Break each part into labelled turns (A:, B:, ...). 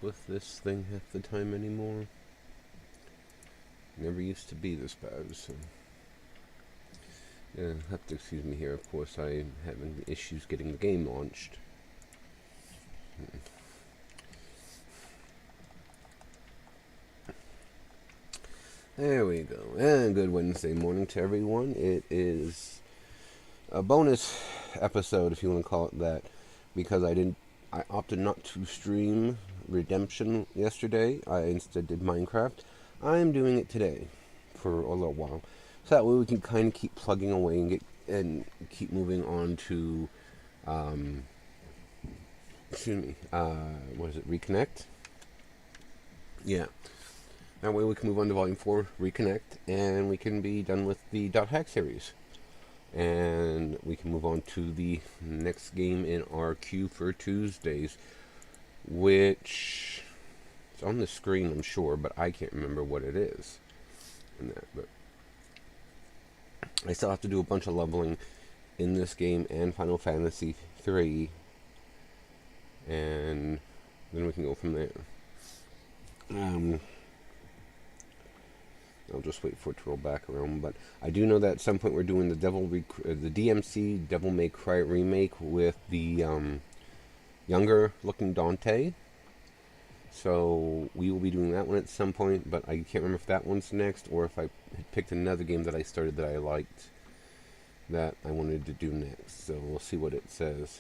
A: with this thing half the time anymore. Never used to be this bad, so... Yeah, have to excuse me here, of course. I'm having issues getting the game launched. There we go. And good Wednesday morning to everyone. It is a bonus episode, if you want to call it that, because I opted not to stream Redemption yesterday. I instead did Minecraft. I'm doing it today for a little while, so that way we can kind of keep plugging away and keep moving on to, what is it? Reconnect. Yeah. That way we can move on to Volume 4, Reconnect, and we can be done with the .hack series. And we can move on to the next game in our queue for Tuesdays, which is on the screen, I'm sure, but I can't remember what it is. But I still have to do a bunch of leveling in this game and Final Fantasy 3, and then we can go from there. I'll just wait for it to roll back around, but I do know that at some point we're doing the DMC Devil May Cry remake with the younger looking Dante. So we will be doing that one at some point, but I can't remember if that one's next or if I had picked another game that I started that I liked that I wanted to do next. So we'll see what it says.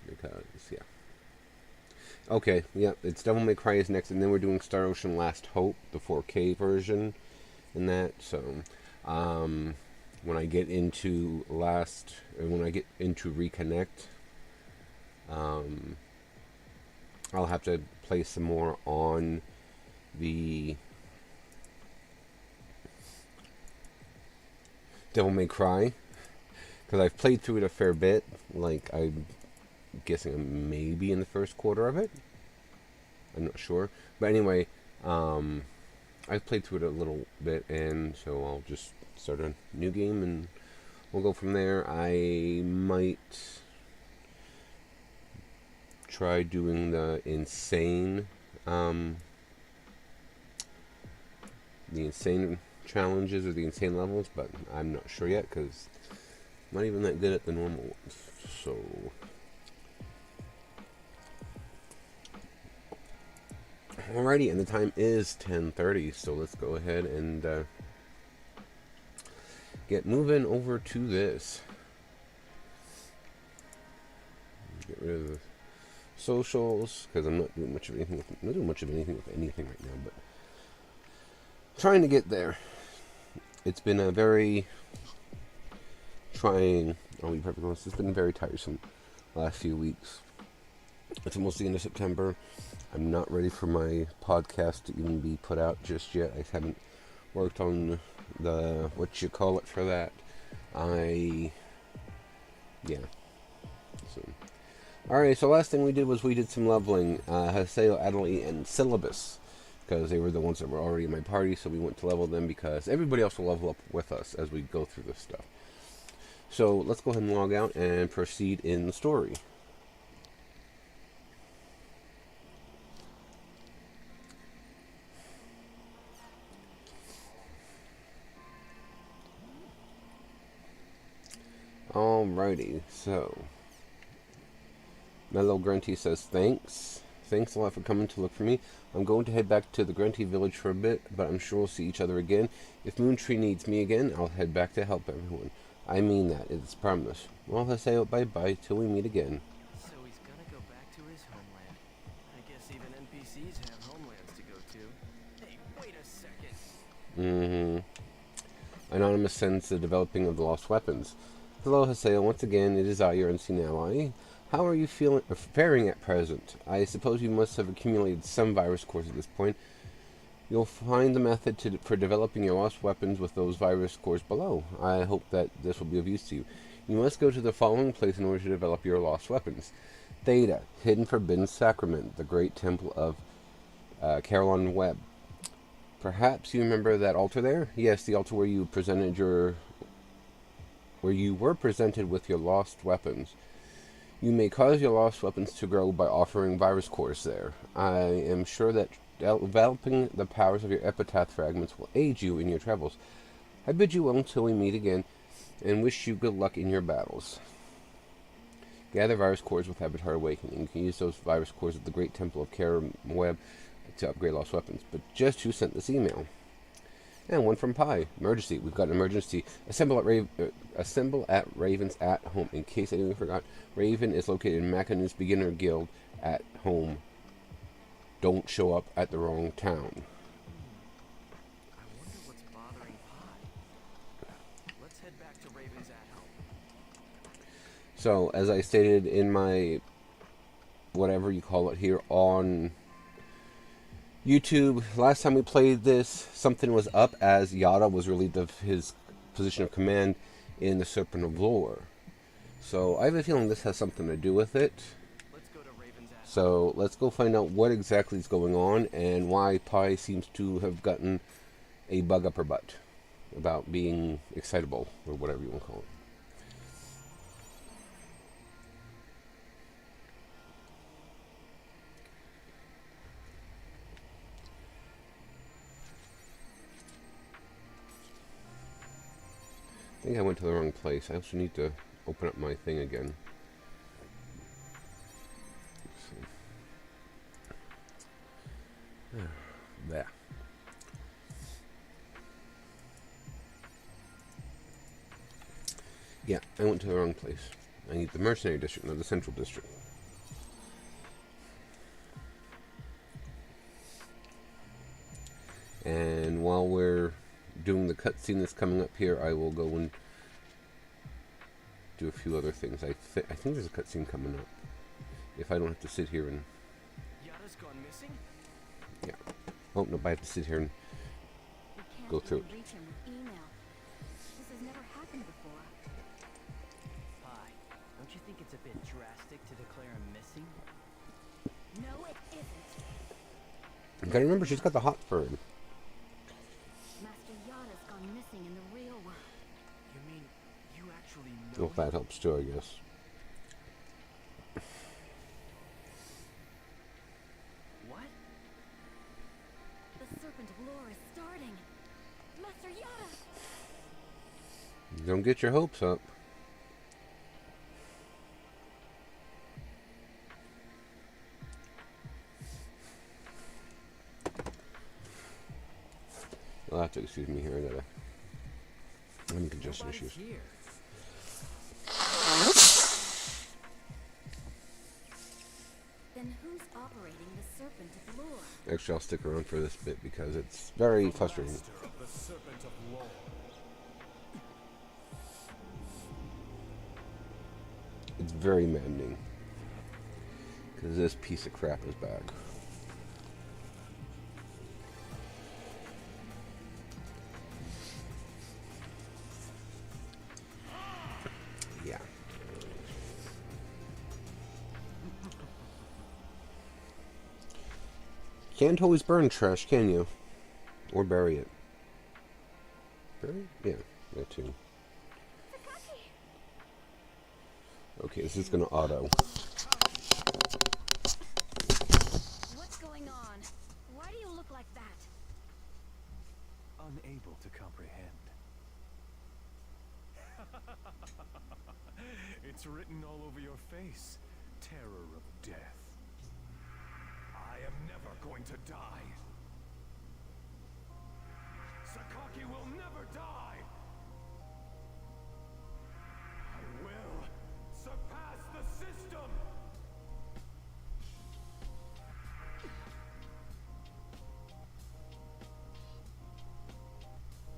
A: Because, yeah. Okay, yeah, it's Devil May Cry is next, and then we're doing Star Ocean Last Hope, the 4K version, and that. So, when I get into Reconnect, I'll have to play some more on the Devil May Cry, because I've played through it a fair bit. Like, I'm guessing I'm maybe in the first quarter of it. I'm not sure. But anyway, I've played through it a little bit, and so I'll just start a new game, and we'll go from there. I might try doing the insane challenges or the insane levels, but I'm not sure yet, because I'm not even that good at the normal ones. So... Alrighty, and the time is 10:30, so let's go ahead and get moving over to this. Get rid of the socials, because I'm not doing much of anything with anything right now, but trying to get there. It's been a very trying, I'll be perfectly honest, it's been very tiresome the last few weeks. It's almost the end of September. I'm not ready for my podcast to even be put out just yet. I haven't worked on the, for that. So, alright, so last thing we did was we did some leveling. Haseo, Adelaide, and Syllabus. Because they were the ones that were already in my party, so we went to level them because everybody else will level up with us as we go through this stuff. So, let's go ahead and log out and proceed in the story. Alrighty, so Mellow Grunty says thanks. Thanks a lot for coming to look for me. I'm going to head back to the Grunty village for a bit, but I'm sure we'll see each other again. If Moontree needs me again, I'll head back to help everyone. I mean that, it's promise. Well, I say bye-bye till we meet again.
B: So he's gonna go back to his homeland. I guess even NPCs have homelands to go to. Hey, wait a second.
A: Anonymous sends the developing of the lost weapons. Hello, Haseo. Once again, it is I, your unseen ally. How are you faring at present? I suppose you must have accumulated some virus cores at this point. You'll find the method for developing your lost weapons with those virus cores below. I hope that this will be of use to you. You must go to the following place in order to develop your lost weapons. Theta, Hidden Forbidden Sacrament, the Great Temple of Carolyn Webb. Perhaps you remember that altar there? Yes, the altar where you were presented with your lost weapons. You may cause your lost weapons to grow by offering virus cores there. I am sure that developing the powers of your epitaph fragments will aid you in your travels. I bid you well until we meet again, and wish you good luck in your battles. Gather virus cores with Avatar Awakening. You can use those virus cores at the Great Temple of Karam Web to upgrade lost weapons. But just who sent this email? And one from Pi. Emergency. We've got an emergency. Assemble at Raven's at home. In case anyone forgot, Raven is located in Makanu's Beginner Guild at home. Don't show up at the wrong town.
B: I wonder what's bothering Pi. Let's head back to Raven's at home.
A: So, as I stated in my whatever you call it here on YouTube, last time we played this, something was up as Yata was relieved of his position of command in the Serpent of Lore. So I have a feeling this has something to do with it.
B: Let's go to Raven's at
A: So let's go find out what exactly is going on and why Pi seems to have gotten a bug up her butt about being excitable, or whatever you want to call it. I think I went to the wrong place. I also need to open up my thing again. There. Yeah, I went to the wrong place. I need the mercenary district, not the central district. And while we're doing the cutscene that's coming up here, I will go and do a few other things. I think there's a cutscene coming up. If I don't have to sit here and...
B: Yata's gone missing?
A: Yeah. Oh, no, I have to sit here and
C: We can't
A: go through
C: even
A: it.
C: reach him with email. This has never happened before.
B: Pi, don't you think it's a bit drastic to declare him missing?
C: No, it isn't.
A: You gotta remember, she's got the hot bird.
C: Master Yata's gone missing in the real world.
B: You mean you actually know
A: Well, that helps too, I guess.
B: what?
C: The Serpent of Lore is starting. Master Yata!
A: Don't get your hopes up. You'll have to excuse me here. I'm congestion
B: Nobody's
A: issues.
B: here.
C: Then who's operating the Serpent of Lore?
A: Actually, I'll stick around for this bit because it's very frustrating.
D: Master of the Serpent of Lore.
A: It's very maddening because this piece of crap is back. Yeah. Can't always burn trash, can you? Or bury it. Bury it? Yeah, that too. Okay, this is gonna auto.
C: What's going on? Why do you look like that?
D: Unable to comprehend. It's written all over your face. Terror of death. I am never going to die. Sakaki will never die. I will surpass the system.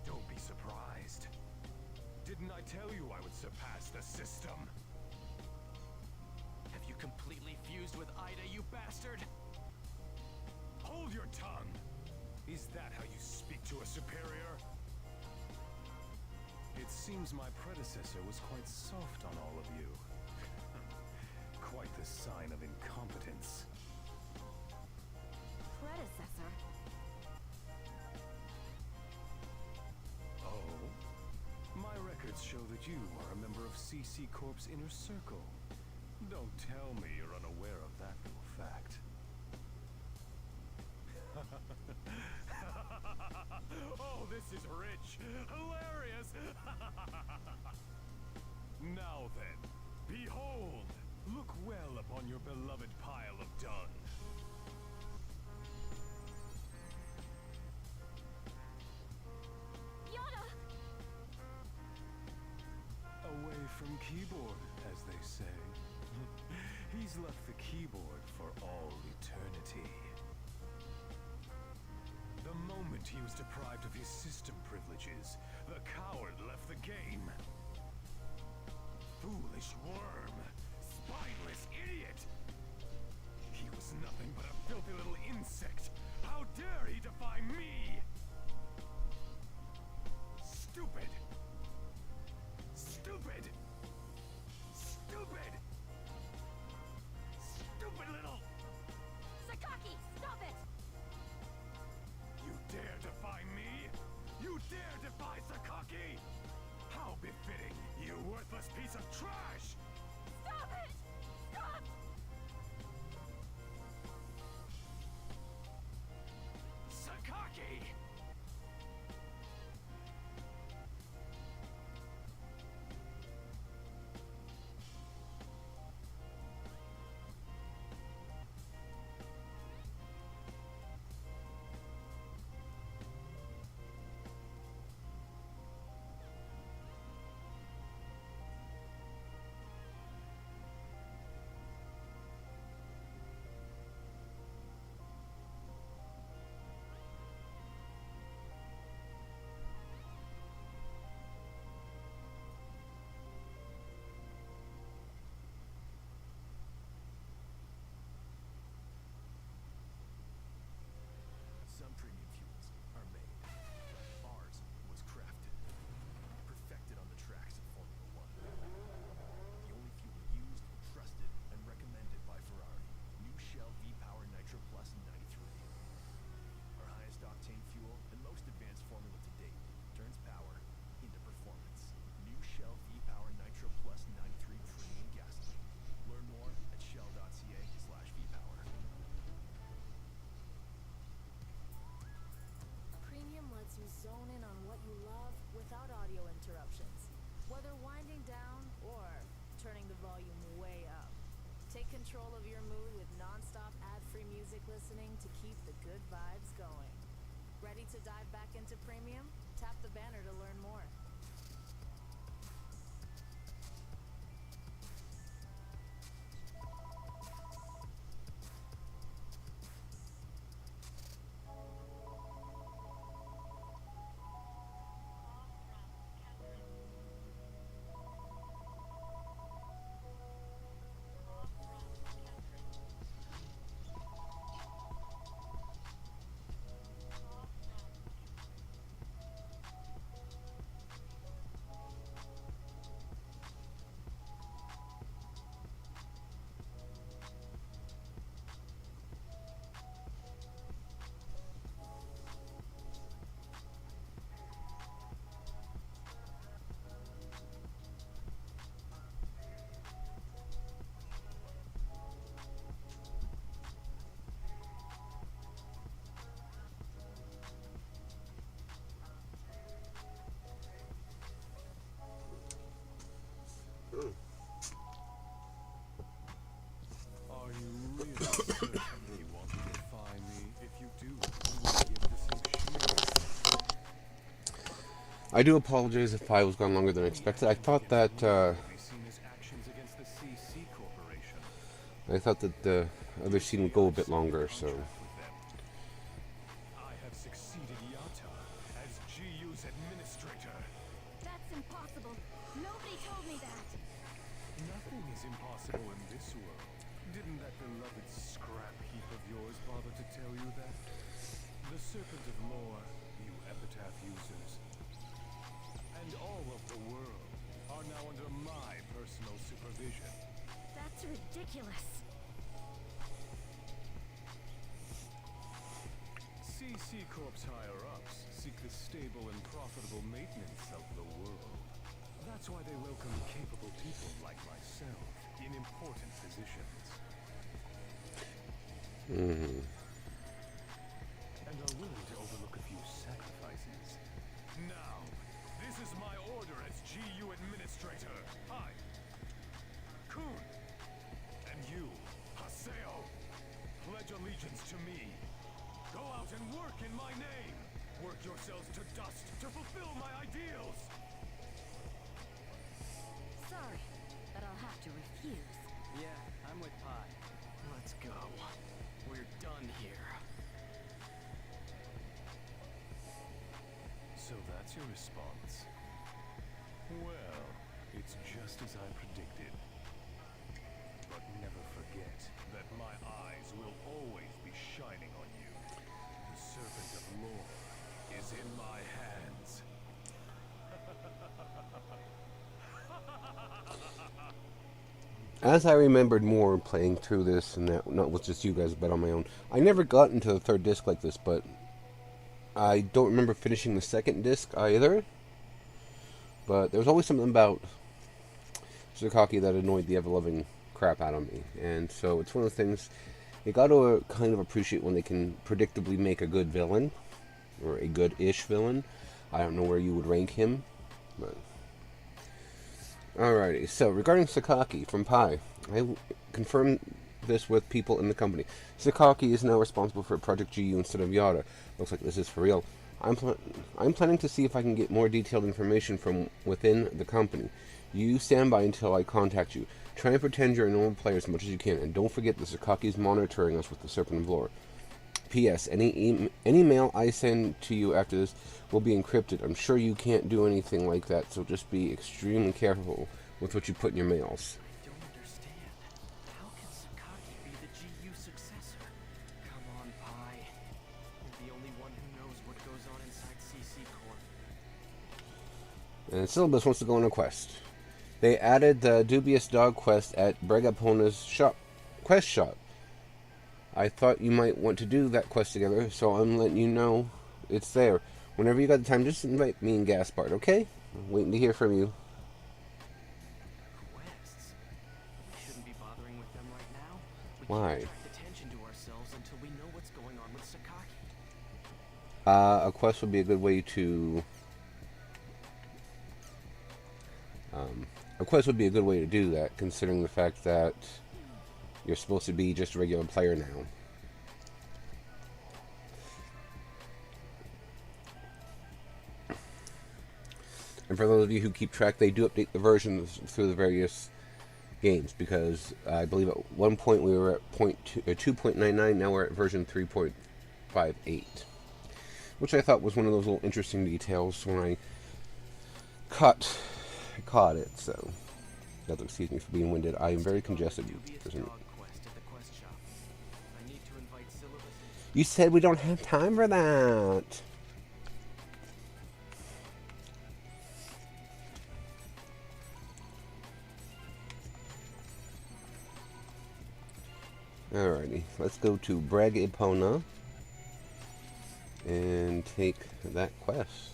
D: Don't be surprised. Didn't I tell you I would surpass the system?
B: Have you completely fused with Ida, you bastard?
D: Hold your tongue! Is that how you speak to a superior? It seems my predecessor was quite soft on all of you. Quite the sign of incompetence.
C: Predecessor?
D: Oh? My records show that you are a member of CC Corp's inner circle. Don't tell me you're unaware of that little fact. Oh, this is rich! Hilarious! Now then, behold! Look well upon your beloved pile of dung.
C: Yata!
D: Away from keyboard, as they say. He's left the keyboard for all eternity. The moment he was deprived of his system privileges, the coward left the game. Foolish worm! Spineless idiot! He was nothing but a filthy little insect! How dare he defy me! Stupid! Stupid! Stupid! Stupid little...
C: Sakaki, stop it!
D: You dare defy me? You dare defy Sakaki? How befitting, you worthless piece of trash!
C: Stop it! Stop!
D: Sakaki!
E: Some premium fuels are made. Ours was crafted, perfected on the tracks of Formula One. The only fuel used, trusted, and recommended by Ferrari. New Shell V-Power Nitro Plus 93. Our highest octane fuel and most advanced formula to date turns power into performance. New Shell V-Power Nitro Plus 93 Premium Gasoline. Learn more at shell.ca/vpower.
F: Premium lets you zone in on what you love without audio interruptions, whether winding down or turning the volume way up. Take control of your mood with non-stop ad-free music listening to keep the good vibes going. Ready to dive back into Premium? Tap the banner to learn more.
D: Are you really certain you want to defy me? If you do, you will give the same shield.
A: I do apologize if I was gone longer than expected. I thought that
D: Be seen as actions against the CC Corporation.
A: the other scene would go a bit longer, so
D: Contract with them. I have succeeded Yata as GU's administrator.
C: That's impossible. Nobody told me that.
D: Nothing is impossible in this world. Didn't that beloved scrap heap of yours bother to tell you that? The Serpent of Lore, you epitaph users, and all of the world are now under my personal supervision.
C: That's ridiculous.
D: CC Corp's higher-ups seek the stable and profitable maintenance of the world. That's why they welcome capable people like myself in important positions.
A: Mm-hmm.
D: And are willing to overlook a few sacrifices. Now, this is my order as GU Administrator. Hi, Kun. And you, Haseo, pledge allegiance to me. Go out and work in my name. Work yourselves to dust to fulfill my ideals.
C: Sorry, but I'll have to refuse.
B: Yeah, I'm with Pi. Let's go. We're done here.
D: So that's your response. Well, it's just as I predicted. But never forget that my eyes will always be shining on you. The Serpent of Lore is in my hands.
A: As I remembered more playing through this, and that not with just you guys, but on my own, I never got into the third disc like this, but I don't remember finishing the second disc either. But there was always something about Sakaki that annoyed the ever-loving crap out of me. And so it's one of the things you got to kind of appreciate when they can predictably make a good villain, or a good-ish villain. I don't know where you would rank him, but... Alrighty, so regarding Sakaki from Pi, I confirmed this with people in the company. Sakaki is now responsible for Project GU instead of Yata. Looks like this is for real. I'm planning to see if I can get more detailed information from within the company. You stand by until I contact you. Try and pretend you're a normal player as much as you can, and don't forget that Sakaki is monitoring us with the Serpent of Lore. P.S. Any mail I send to you after this will be encrypted. I'm sure you can't do anything like that, so just be extremely careful with what you put in your mails.
B: I don't understand. How can Sakaki be the GU successor? Come on, Pi. You're the only one who knows what goes on inside CC Corp.
A: And Syllabus wants to go on a quest. They added the dubious dog quest at Breg Epona's quest shop. I thought you might want to do that quest together, so I'm letting you know it's there. Whenever you got the time, just invite me and Gaspard, okay? I'm waiting to hear from you.
B: Quests? We shouldn't be bothering with them right now. We
A: Why?
B: can't attract attention to ourselves until we know what's going on with Sakaki.
A: A quest would be a good way to... a quest would be a good way to do that, considering the fact that you're supposed to be just a regular player now. And for those of you who keep track, they do update the versions through the various games, because I believe at one point we were at 2.99, now we're at version 3.58. Which I thought was one of those little interesting details when I caught it, so... Excuse me for being winded. I am very congested.
B: Dubious dog quest at the quest shop. I need to invite Syllabus.
A: You said we don't have time for that. Alrighty, let's go to Breg Epona and take that quest.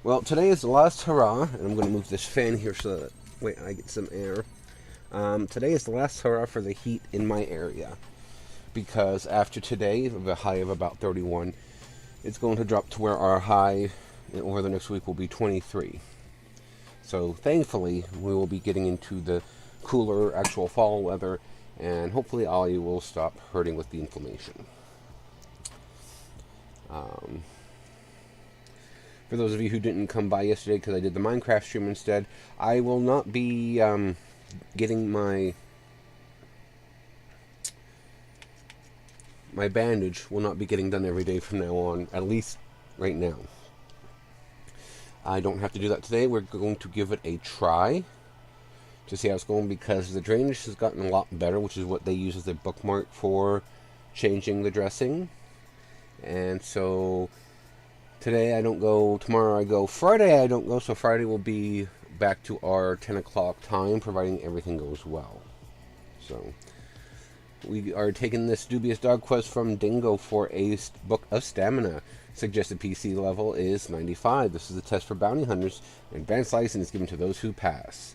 A: Well, today is the last hurrah, and I'm going to move this fan here so that I get some air. Today is the last hurrah for the heat in my area, because after today, of a high of about 31, it's going to drop to where our high over the next week will be 23. So thankfully, we will be getting into the cooler actual fall weather, and hopefully Ollie will stop hurting with the inflammation. For those of you who didn't come by yesterday because I did the Minecraft stream instead, I will not be getting my bandage will not be getting done every day from now on, at least right now. I don't have to do that today. We're going to give it a try to see how it's going, because the drainage has gotten a lot better, which is what they use as their bookmark for changing the dressing. And so today I don't go, tomorrow I go, Friday I don't go, so Friday will be back to our 10 o'clock time, providing everything goes well. So we are taking this dubious dog quest from Dingo for a book of stamina. Suggested PC level is 95. This is a test for bounty hunters. An advanced license is given to those who pass.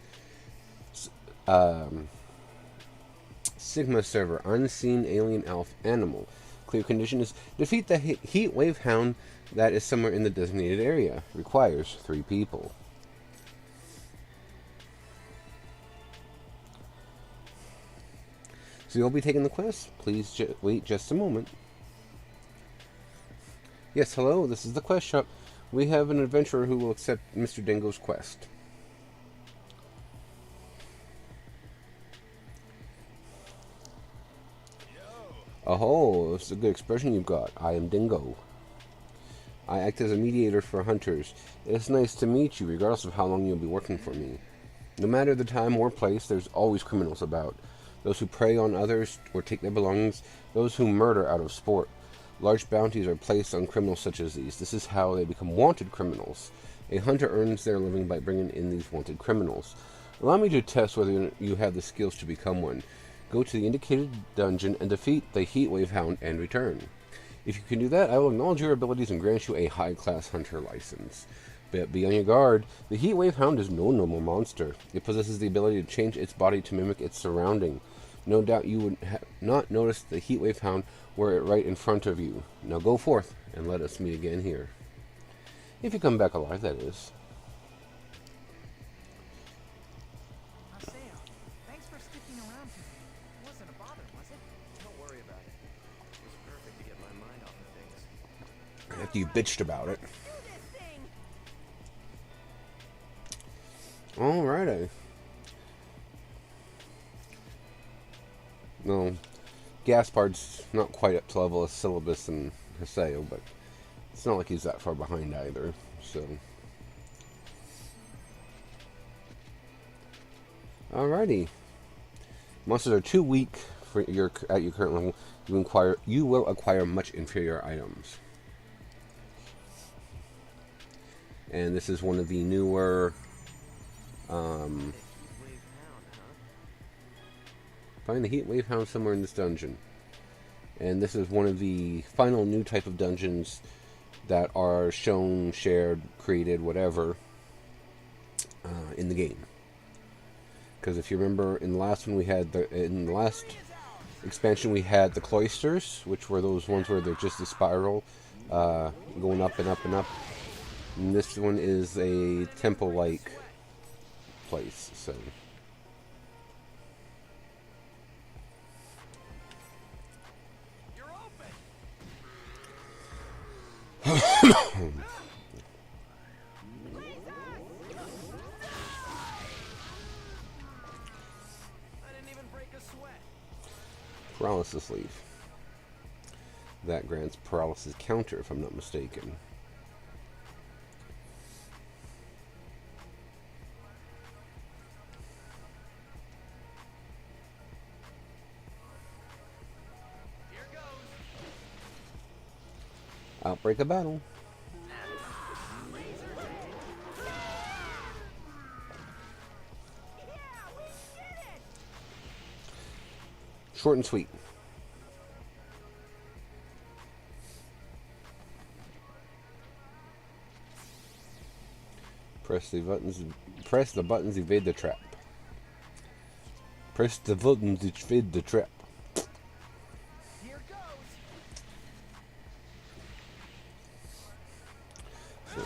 A: Sigma server, unseen alien elf animal. Clear condition is defeat the heat wave hound that is somewhere in the designated area. Requires 3 people. So you'll be taking the quest. Please wait just a moment. Yes, hello, this is the quest shop. We have an adventurer who will accept Mr. Dingo's quest. Oh, it's a good expression you've got. I am Dingo. I act as a mediator for hunters. It's nice to meet you, regardless of how long you'll be working for me. No matter the time or place, there's always criminals about. Those who prey on others or take their belongings, those who murder out of sport. Large bounties are placed on criminals such as these. This is how they become wanted criminals. A hunter earns their living by bringing in these wanted criminals. Allow me to test whether you have the skills to become one. Go to the indicated dungeon and defeat the Heatwave Hound and return. If you can do that, I will acknowledge your abilities and grant you a high-class hunter license. But be on your guard. The Heatwave Hound is no normal monster. It possesses the ability to change its body to mimic its surrounding. No doubt you would not notice the Heatwave Hound were it right in front of you. Now go forth and let us meet again here. If you come back alive, that is.
B: Thanks for sticking around for me. It wasn't a bother, was it?
E: Don't worry about it. It was perfect to get my mind off of things.
A: After you bitched about it.
C: Do this thing!
A: Alrighty. No, Gaspard's not quite up to level of Syllabus and Haseo, but it's not like he's that far behind either, so. Alrighty. Monsters are too weak for at your current level. You will acquire much inferior items. And this is one of the newer find the Heatwave Hound somewhere in this dungeon. And this is one of the final new type of dungeons that are shown, shared, created, whatever, in the game. Because if you remember, in the last one we had in the last expansion we had the cloisters, which were those ones where they're just a spiral, going up and up and up. And this one is a temple-like place. So. Paralysis leaf. That grants paralysis counter, if I'm not mistaken.
B: Here goes.
A: Outbreak of battle. Short and sweet. Press the buttons, evade the trap. Press the buttons, evade the trap.
B: Here goes.
A: So.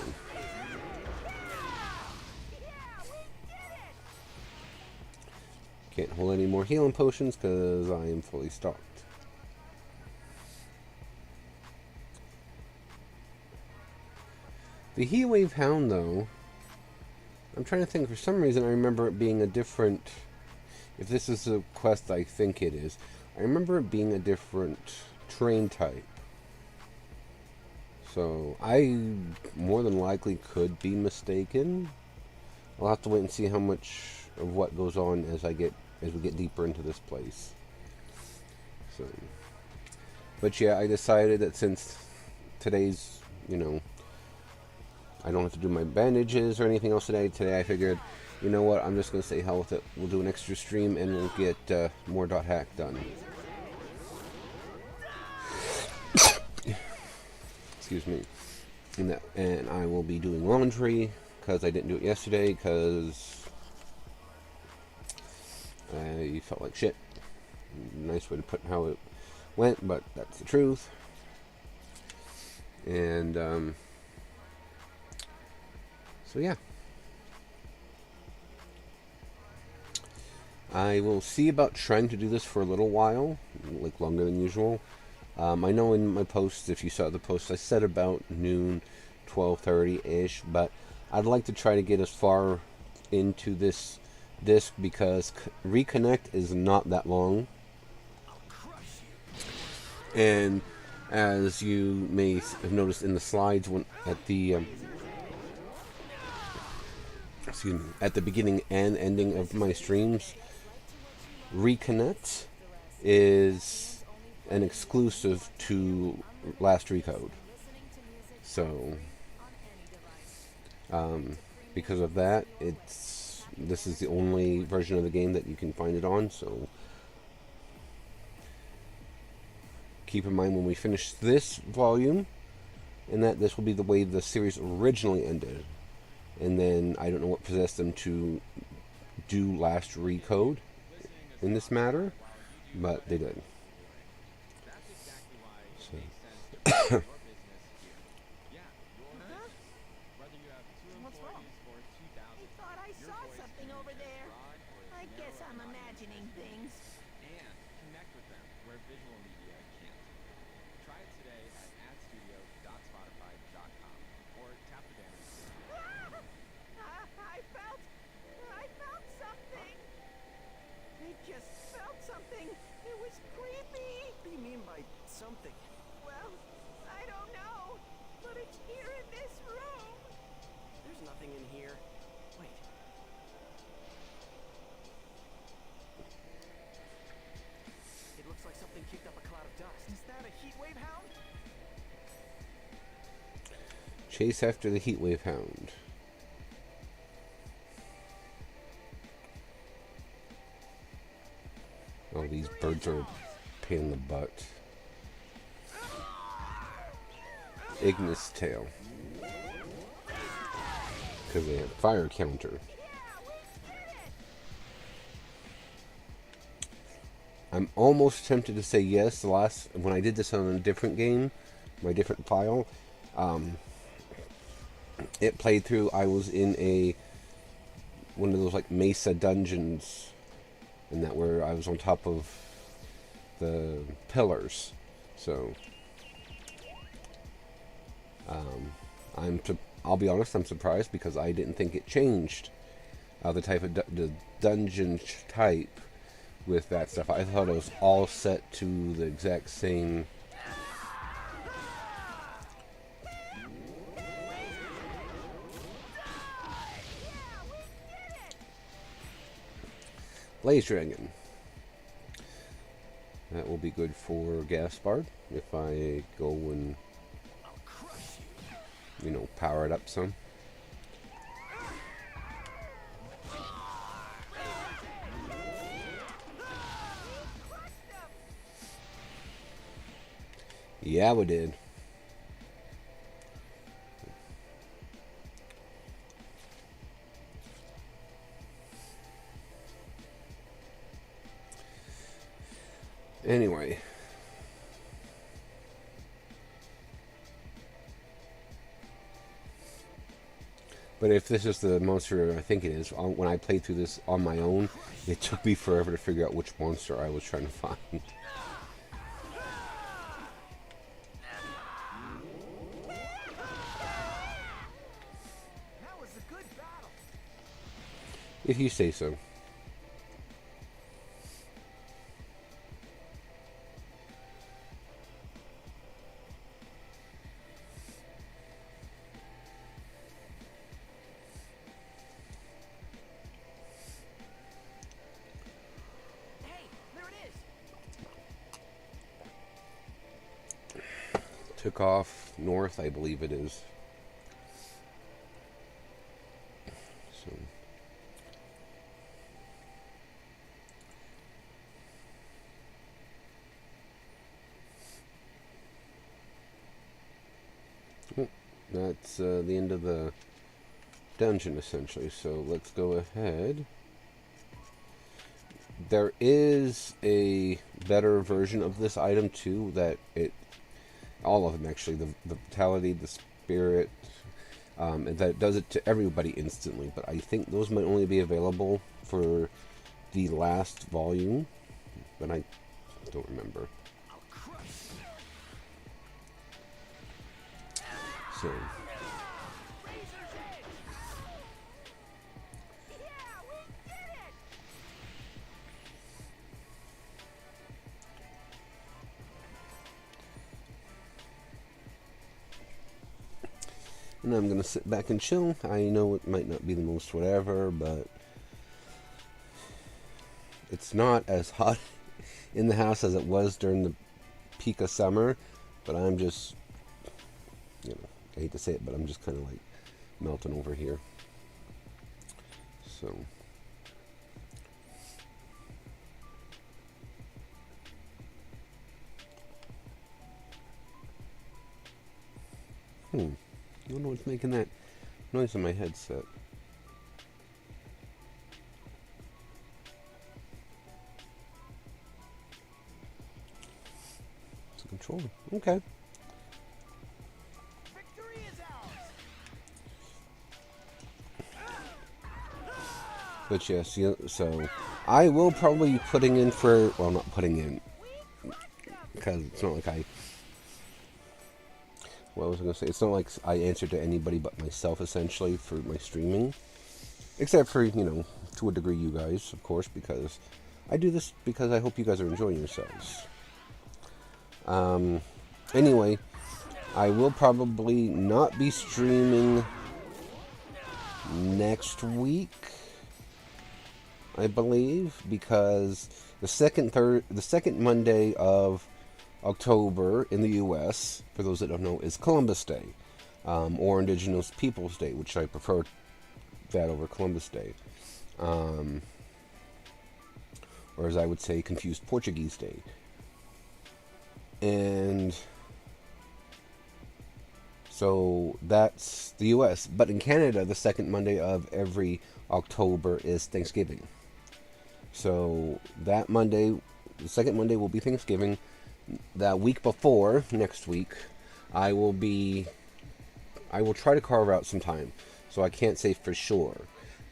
A: Can't hold any more healing potions because I am fully stocked. The Heatwave Hound, though, I'm trying to think. For some reason, I remember it being a different. If this is a quest, I think it is. I remember it being a different train type. So I more than likely could be mistaken. I'll have to wait and see how much of what goes on as we get deeper into this place. So, but yeah, I decided that since today's, I don't have to do my bandages or anything else today. Today I figured, you know what, I'm just going to say hell with it. We'll do an extra stream and we'll get more .hack done. Excuse me. And I will be doing laundry because I didn't do it yesterday because I felt like shit. Nice way to put how it went, but that's the truth. And so yeah, I will see about trying to do this for a little while, like longer than usual. I know in my posts, if you saw the post, I said about noon, 12:30-ish, but I'd like to try to get as far into this disc because Reconnect is not that long. And as you may have noticed in the slides when at the at the beginning and ending of my streams, Reconnect is an exclusive to Last Recode. So because of that, this is the only version of the game that you can find it on. So keep in mind when we finish this volume, and that this will be the way the series originally ended. And then I don't know what possessed them to do Last Recode in this matter, but they did. So.
G: What's wrong? I thought I saw something over there. I guess I'm imagining things.
E: And connect with them where visual media can't. Try it today at adstudio.spotify.com or tap the banner.
G: I felt something. I just felt something. It was creepy.
B: What do you mean by something?
G: Well, I don't know, but it's here in this room.
B: There's nothing in here. Wait. It looks like something kicked up a cloud of dust. Is that a heat wave hound?
A: Chase after the Heatwave Hound. Oh, these birds are a pain in the butt. Ignis tail. Because they have fire counter. I'm almost tempted to say yes. When I did this on a different game, my different file, it played through. I was in one of those like Mesa dungeons, and that where I was on top of the pillars. So I'll be honest, I'm surprised because I didn't think it changed the type of the dungeon type with that stuff. I thought it was all set to the exact same. Blaze Dragon. That will be good for Gaspard if I go and, power it up some. Yeah, we did. Anyway. But if this is the monster I think it is, when I played through this on my own, it took me forever to figure out which monster I was trying to find.
B: That was a good battle.
A: If you say so.
B: Hey, there it is.
A: Took off north, I believe it is. So. Oh, that's the end of the dungeon, essentially. So let's go ahead. there is a better version of this item too. All of them actually, the vitality, the spirit, and that does it to everybody instantly. But I think those might only be available for the last volume, but I don't remember. So. And I'm going to sit back and chill. I know it might not be the most whatever, but it's not as hot in the house as it was during the peak of summer. But I'm just, I hate to say it, but I'm just kind of like melting over here. So. I don't know what's making that noise on my headset. It's a controller. Okay.
B: Victory is ours.
A: But yes, so I will probably be putting in for, well, not putting in, because it's not like what was I going to say? It's not like I answer to anybody but myself, essentially, for my streaming. Except for, to a degree, you guys, of course, because I do this because I hope you guys are enjoying yourselves. Anyway, I will probably not be streaming next week, I believe, because the second Monday of October in the U.S., for those that don't know, is Columbus Day, or Indigenous Peoples Day, which I prefer that over Columbus Day, or as I would say, Confused Portuguese Day. And so that's the U.S., but in Canada, the second Monday of every October is Thanksgiving. So that Monday, the second Monday will be Thanksgiving. That week before, next week, I will try to carve out some time. So I can't say for sure.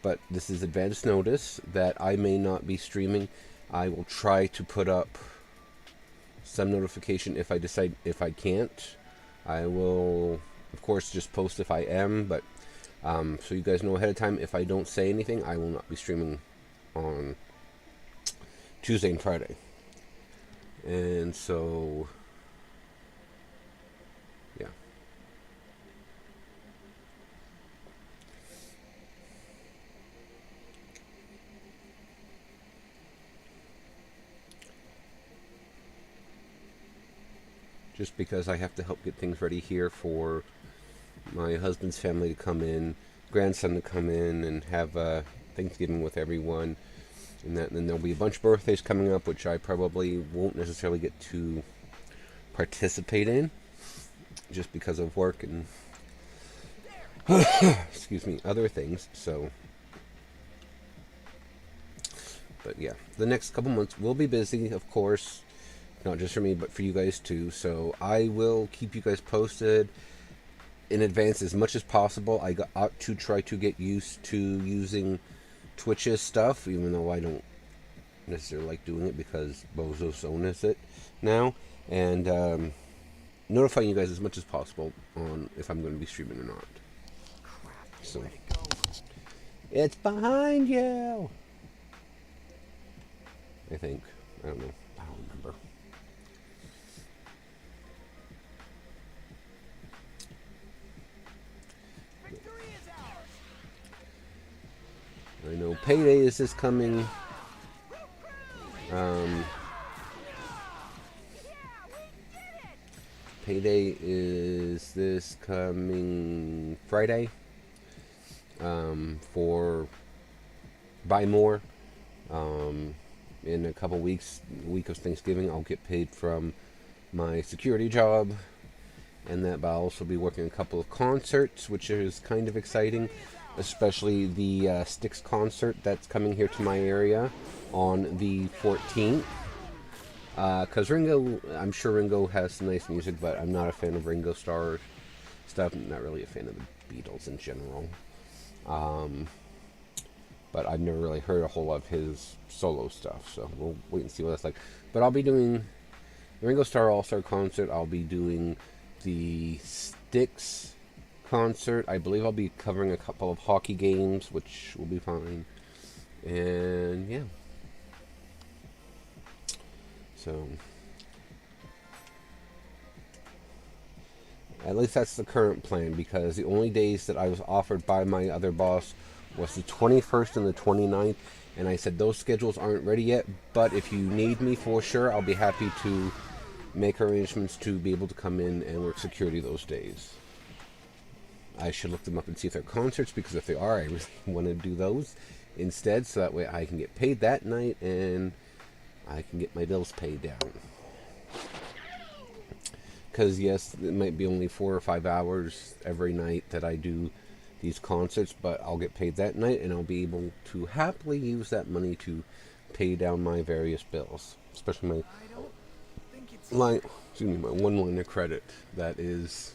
A: But this is advance notice that I may not be streaming. I will try to put up some notification if I decide if I can't. I will, of course, just post if I am. But so you guys know ahead of time, if I don't say anything, I will not be streaming on Tuesday and Friday. And so, yeah. Just because I have to help get things ready here for my husband's family to come in, grandson to come in and have Thanksgiving with everyone. And then there'll be a bunch of birthdays coming up, which I probably won't necessarily get to participate in, just because of work and excuse me, other things. So, but yeah, the next couple months will be busy, of course, not just for me, but for you guys too. So I will keep you guys posted in advance as much as possible. I ought to try to get used to using Twitch's stuff, even though I don't necessarily like doing it because Bozo's owns it now, and notifying you guys as much as possible on if I'm going to be streaming or not. So it's behind you, I think. I don't know. I don't remember. I know payday is this coming. Payday is this coming Friday. For buy more. In a couple weeks, week of Thanksgiving, I'll get paid from my security job, and that I'll also be working a couple of concerts, which is kind of exciting. especially the Styx concert that's coming here to my area on the 14th. Because Ringo, I'm sure Ringo has some nice music, but I'm not a fan of Ringo Starr stuff. I'm not really a fan of the Beatles in general. But I've never really heard a whole lot of his solo stuff, so we'll wait and see what that's like. But I'll be doing the Ringo Starr All-Star concert. I'll be doing the Styx concert. I believe I'll be covering a couple of hockey games, which will be fine. And yeah. So at least that's the current plan, because the only days that I was offered by my other boss was the 21st and the 29th, and I said those schedules aren't ready yet, but if you need me for sure, I'll be happy to make arrangements to be able to come in and work security those days. I should look them up and see if they're concerts, because if they are, I really want to do those instead, so that way I can get paid that night and I can get my bills paid down. Because yes, it might be only 4 or 5 hours every night that I do these concerts, but I'll get paid that night, and I'll be able to happily use that money to pay down my various bills, especially my my one line of credit that is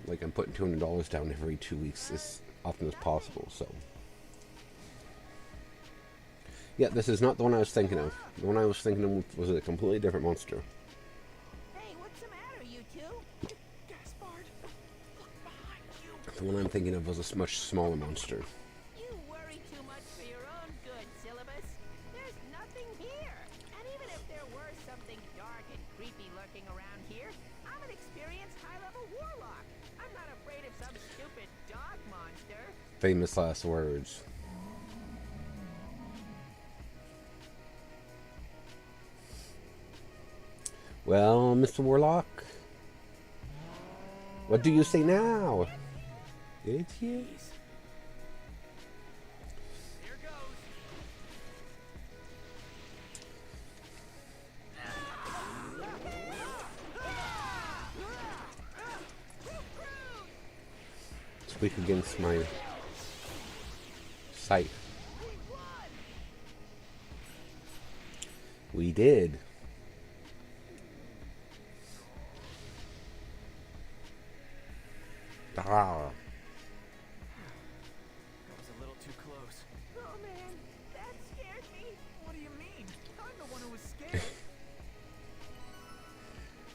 A: like I'm putting $200 down every 2 weeks as often as possible. So yeah, this is not the one I was thinking of. The one I was thinking of was a completely different monster.
G: Hey, what's the matter, you two?
B: Gaspard, look behind you.
A: The one I'm thinking of was a much smaller monster.
G: You worry too much for your own good, Syllabus. There's nothing here. And even if there were something dark and creepy lurking around here, I'm an experienced high-level warlock. I'm not afraid of some stupid dog monster.
A: Famous last words. Well, Mr. Warlock, what do you say now? It's here.
B: Here goes.
A: Speak against my sight. We did. Ah.
B: That was a little too close.
G: Oh man, that scared me.
B: What do you mean? I'm the one who was scared.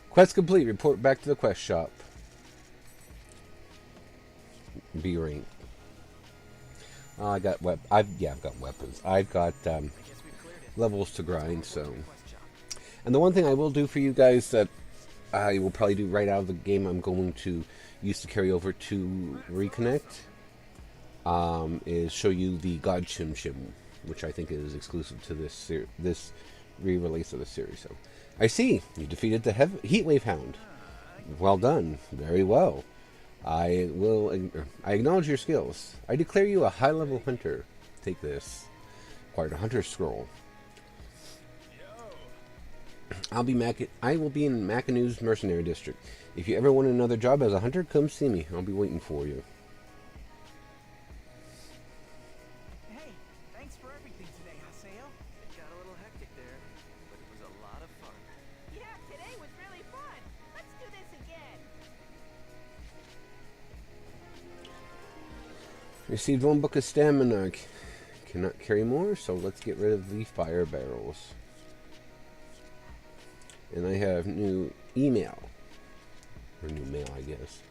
A: Quest complete. Report back to the quest shop. B rank. I got I've got weapons. I've got
B: I guess we've cleared it.
A: levels to grind. So,
B: Quest shop.
A: and the one thing I will do for you guys that I will probably do right out of the game, I'm going to use to carry over to Reconnect, is show you the God Shim Shim, which I think is exclusive to this re-release of the series. So, I see you defeated the Heatwave Hound. Well done, very well. I acknowledge your skills. I declare you a high-level hunter. Take this. Acquired a hunter's scroll. I will be in Macanu's mercenary district. If you ever want another job as a hunter, come see me. I'll be waiting for you.
B: Hey, thanks for everything today, Haseo. It got a little hectic there, but it was a lot of fun.
G: Yeah, today was really fun. Let's do this again.
A: Received 1 book of stamina. Cannot carry more, so let's get rid of the fire barrels. And I have new email. Or new mail, I guess.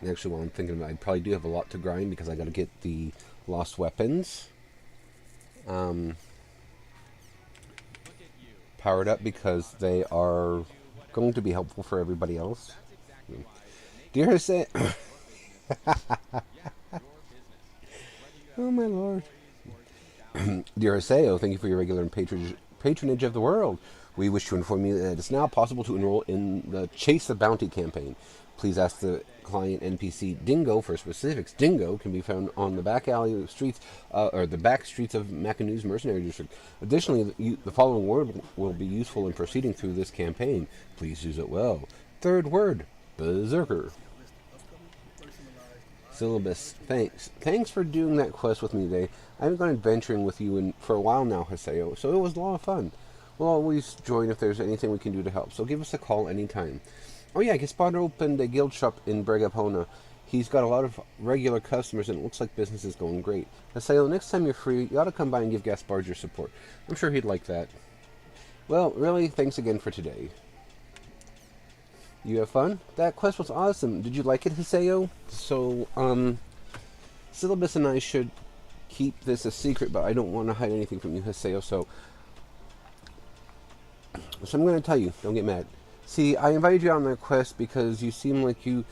A: Actually, while I'm thinking about it, I probably do have a lot to grind because I got to get the lost weapons powered up, because they are going to be helpful for everybody else. Dear Haseo, oh my lord. Dear Haseo, thank you for your regular patronage of the world. We wish to inform you that it's now possible to enroll in the Chase the Bounty campaign. Please ask the client NPC Dingo for specifics. Dingo can be found on the back alley of streets, or the back streets of Macanu's Mercenary District. Additionally, the following word will be useful in proceeding through this campaign. Please use it well. Third word, Berserker. Syllabus. Thanks for doing that quest with me today. I haven't gone adventuring with you for a while now, Haseo, so it was a lot of fun. We'll always join if there's anything we can do to help, so give us a call anytime. Oh yeah, Gaspar opened a guild shop in Breg Epona. He's got a lot of regular customers, and it looks like business is going great. Haseo, next time you're free, you ought to come by and give Gaspar your support. I'm sure he'd like that. Well, really, thanks again for today. You have fun? That quest was awesome. Did you like it, Haseo? So, Syllabus and I should keep this a secret, but I don't want to hide anything from you, Haseo, so I'm going to tell you. Don't get mad. See, I invited you on that quest because you seem like you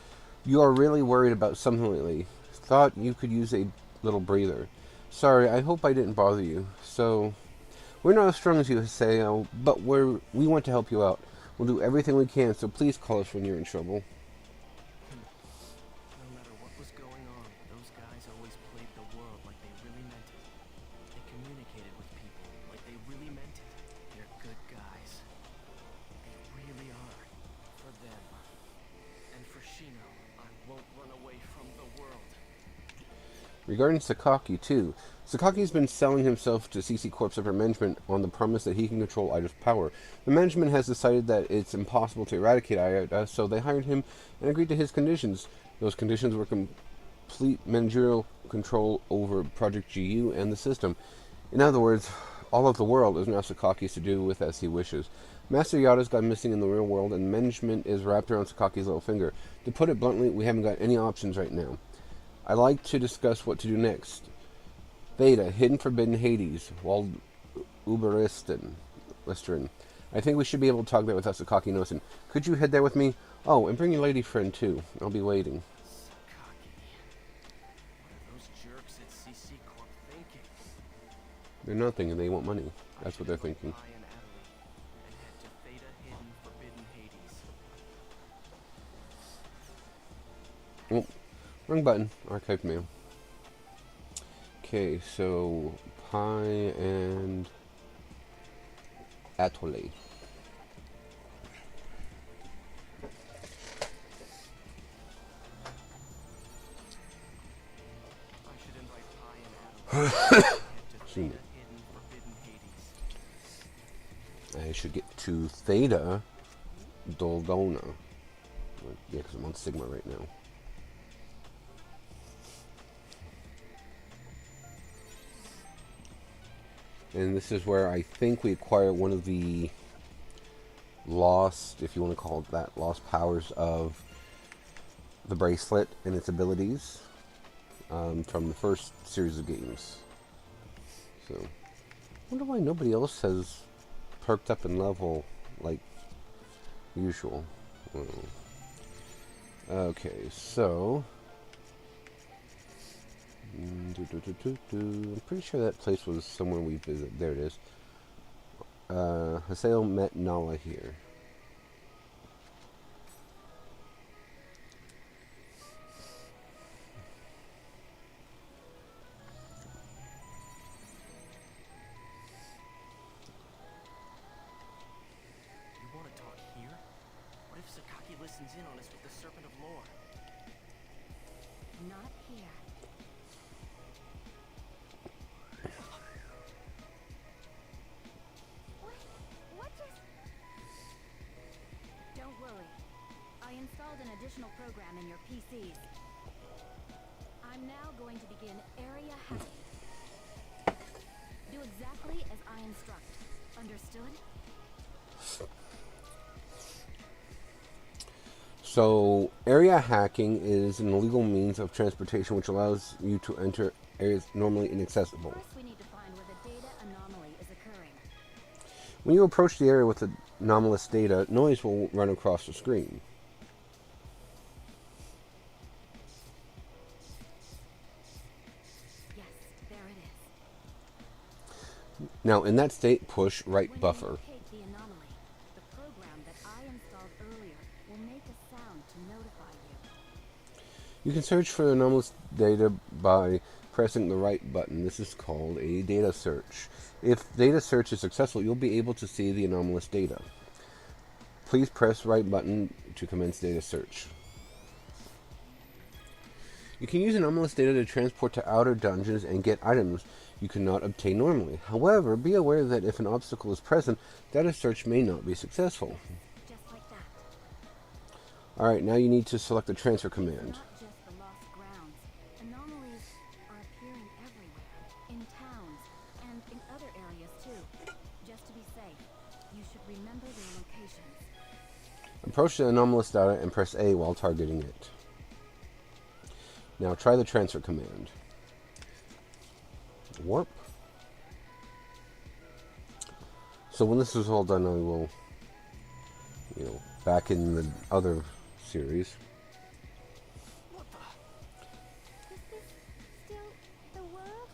A: are really worried about something lately. Thought you could use a little breather. Sorry, I hope I didn't bother you. So, we're not as strong as you, Haseo, but we want to help you out. We'll do everything we can, so please call us when you're in trouble.
B: No matter what was going on, those guys always played the world like they really meant it. They communicated with people like they really meant it. They're good guys. They really are. For them. And for Shino, I won't run away from the world.
A: Regarding Sakaki, too, Sakaki's been selling himself to CC Corp's upper management on the promise that he can control Ida's power. The management has decided that it's impossible to eradicate Ida, so they hired him and agreed to his conditions. Those conditions were complete managerial control over Project GU and the system. In other words, all of the world is now Sakaki's to do with as he wishes. Master Yata's gone missing in the real world, and management is wrapped around Sakaki's little finger. To put it bluntly, we haven't got any options right now. I'd like to discuss what to do next. Theta, Hidden Forbidden Hades, Wald Uberisten, Listerin. I think we should be able to talk that without Sakaki noticing. Could you head there with me? Oh, and bring your lady friend too. I'll be waiting.
B: Sakaki. What are those jerks at CC Corp thinking?
A: They're not thinking, they want money. That's what they're thinking.
B: Pi and Adelaide, and head to Theta Hidden Forbidden Hades.
A: Oh, wrong button. Archived mail. Okay, so Pi and Atole.
B: I should invite Pi and Adelaide. Head to
A: Seen
B: Theta
A: it.
B: Hidden Forbidden Hades.
A: I should get to Theta Doldona. Yeah, because I'm on Sigma right now. And this is where I think we acquire one of the lost, if you want to call it that, lost powers of the bracelet and its abilities from the first series of games. So, I wonder why nobody else has perked up in level like usual. Okay, so I'm pretty sure that place was somewhere we visited. There it is. Haseo met Nala here.
B: You want to talk here? What if Sakaki listens in on us with the Serpent of Lore?
C: Not here. What just... Don't worry. I installed an additional program in your PCs. I'm now going to begin area hacking. Do exactly as I instruct. Understood?
A: So, area hacking is an illegal means of transportation which allows you to enter areas normally inaccessible.
C: First, we need to find where the data anomaly is occurring.
A: When you approach the area with anomalous data, noise will run across the screen.
C: Yes, there it is.
A: Now, in that state, push right
C: When
A: buffer.
C: you locate the anomaly,
A: You can search for anomalous data by pressing the right button. This is called a data search. If data search is successful, you'll be able to see the anomalous data. Please press right button to commence data search. You can use anomalous data to transport to outer dungeons and get items you cannot obtain normally. However, be aware that if an obstacle is present, data search may not be successful.
C: Just like that.
A: Alright, now you need to select the transfer
C: It's
A: command.
C: not just the lost grounds. Anomalies are appearing everywhere. In towns, and in other areas too. Just to be safe, you should remember their locations.
A: Approach the anomalous data and press A while targeting it. Now try the transfer command. Warp. So when this is all done, I will, back in the other series.
C: Is this still the world?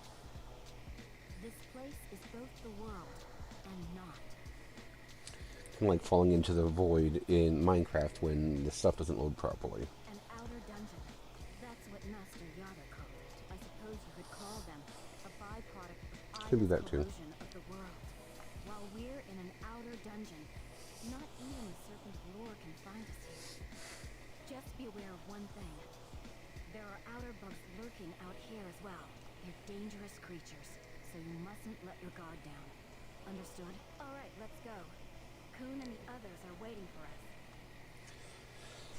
C: This place is both the world and not.
A: Kind of like falling into the void in Minecraft when the stuff doesn't load properly.
C: An outer dungeon. That's what Master Yata called it. I suppose you could call them a byproduct of
A: Could be
C: Aya's
A: that too.
C: corrosion of the world. While we're in an outer dungeon, not even the Serpent of Lore can find us here. Just be aware of one thing. There are outer bugs lurking out here as well. They're dangerous creatures, so you mustn't let your guard down. Understood? All right, let's go. Kun and the others are waiting for us.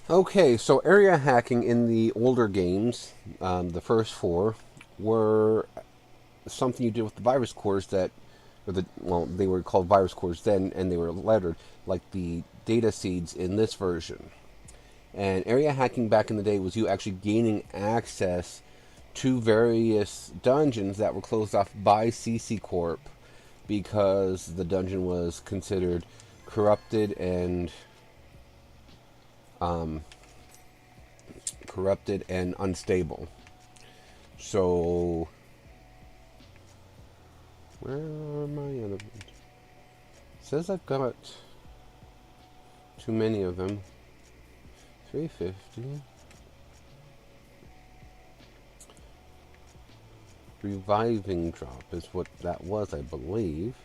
A: Okay, so area hacking in the older games, the first four, were something you did with the virus cores that, they were called virus cores then, and they were lettered like the data seeds in this version. And area hacking back in the day was you actually gaining access to various dungeons that were closed off by CC Corp because the dungeon was considered corrupted and unstable. So where are my other ones? It says I've got too many of them. 350. Reviving drop is what that was, I believe.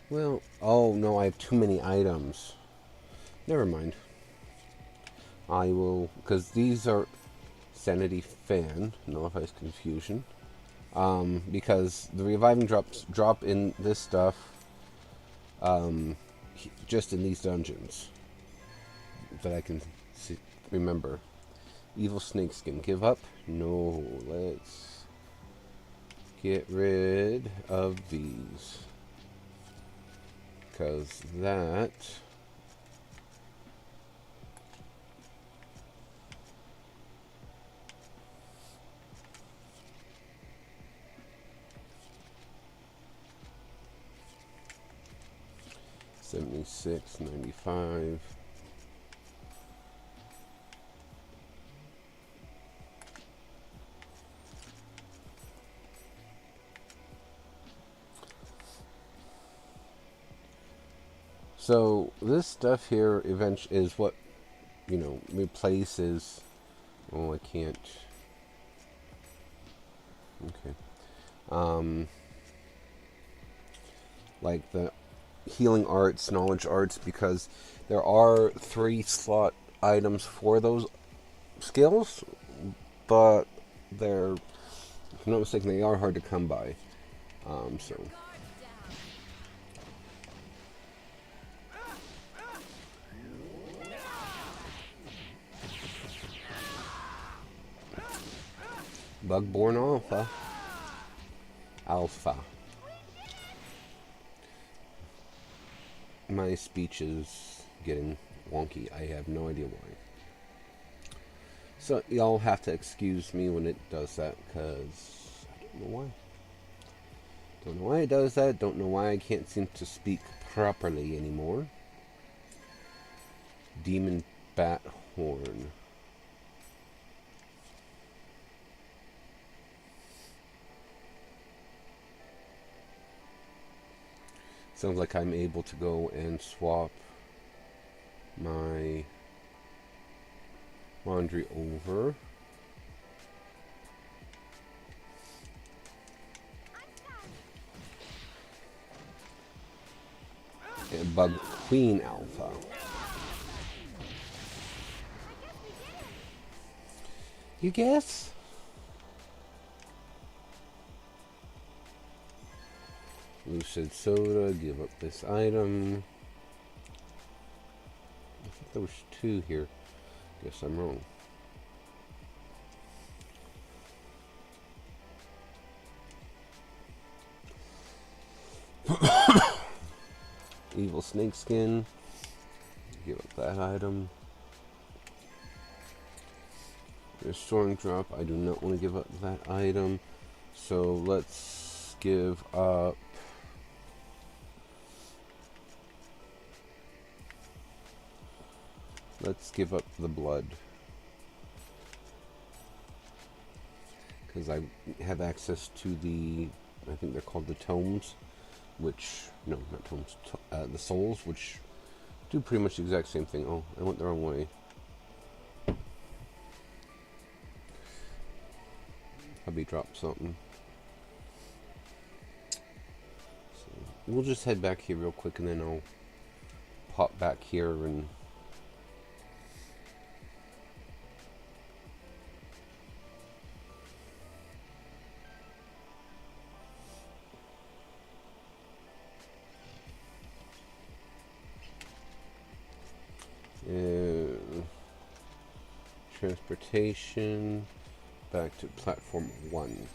A: Well, oh no, I have too many items. Never mind. I will, because these are Sanity Fan, nullifies confusion. Because the reviving drops drop in this stuff, just in these dungeons that I can remember. Evil snakeskin, give up? No, let's get rid of these. Because that... $76.95. So this stuff here eventually is what, replaces... Oh, I can't... Okay. Like the healing arts, knowledge arts, because there are 3 slot items for those skills, but they're, if I'm not mistaken, they are hard to come by. So... Bugborn Alpha. Alpha. My speech is getting wonky. I have no idea why. So y'all have to excuse me when it does that, because I don't know why. Don't know why it does that. Don't know why I can't seem to speak properly anymore. Demon Bat Horn. Sounds like I'm able to go and swap my laundry over. And bug Queen Alpha. You guess? Lucid Soda, give up this item. I think there was 2 here. Guess I'm wrong. Evil Snakeskin. Give up that item. Restoring Drop. I do not want to give up that item. So let's give up. Let's give up the blood. Because I have access to the, I think they're called the tomes, which, no, not tomes, the souls, which do pretty much the exact same thing. Oh, I went the wrong way. Hubby dropped something. So we'll just head back here real quick and then I'll pop back here and transportation back to platform 1,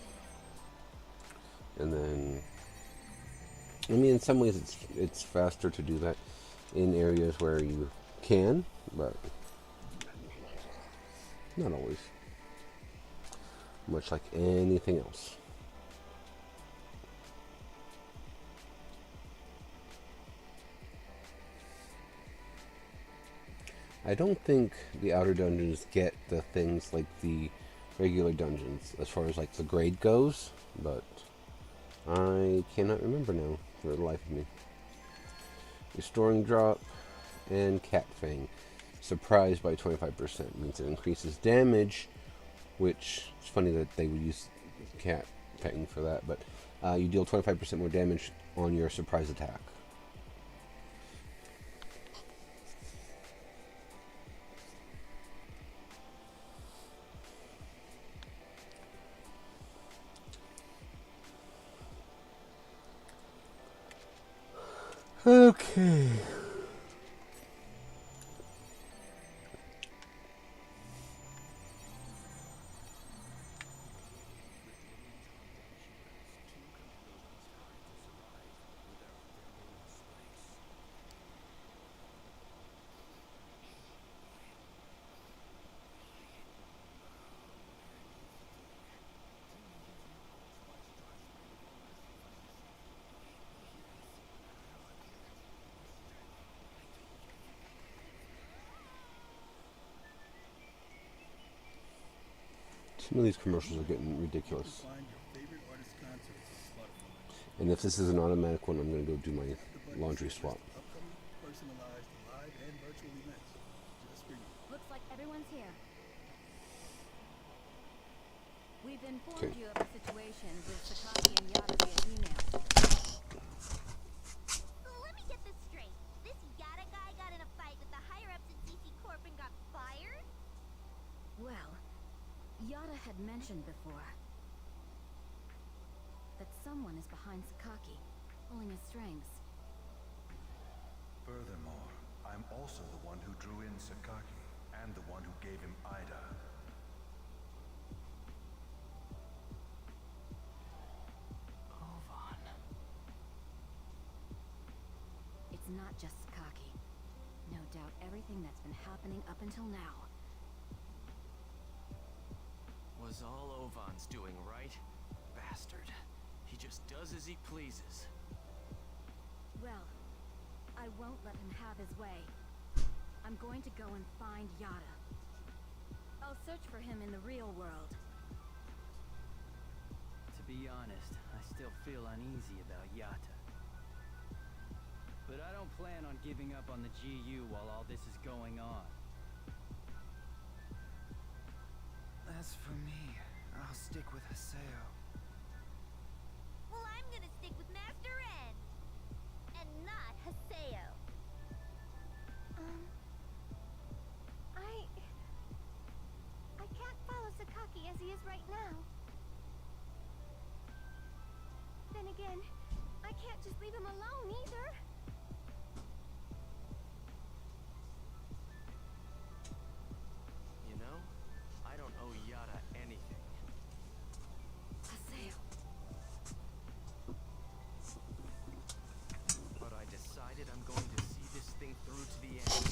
A: and then I mean in some ways it's faster to do that in areas where you can, but not always, much like anything else. I don't think the outer dungeons get the things like the regular dungeons as far as like the grade goes, but I cannot remember now for the life of me. Restoring Drop and Cat Fang. Surprised by 25% means it increases damage, which it's funny that they would use Cat Fang for that, but you deal 25% more damage on your surprise attack. Okay. Some of these commercials are getting ridiculous. And if this is an automatic one, I'm going to go do my laundry swap.
C: Looks like everyone's here. We've informed you of the situation with Sakaki and Yata via email.
H: So let me get this straight. This Yata guy got in a fight with the higher-ups at CC Corp and got fired?
C: Well, Yata had mentioned before that someone is behind Sakaki, pulling his strings.
E: Furthermore, I'm also the one who drew in Sakaki, and the one who gave him Ida.
B: Ovan.
C: It's not just Sakaki. No doubt everything that's been happening up until now.
B: Was all Ovan's doing, right? Bastard. He just does as he pleases.
C: Well, I won't let him have his way. I'm going to go and find Yata. I'll search for him in the real world.
I: To be honest, I still feel uneasy about Yata. But I don't plan on giving up on the GU while all this is going on.
J: As for me, I'll stick with Haseo.
H: Well, I'm gonna stick with Master N. And not Haseo.
C: I can't follow Sakaki as he is right now. Then again, I can't just leave him alone either.
B: You know, I don't owe Yata anything.
C: Haseo.
B: But I decided I'm going to see this thing through to the end.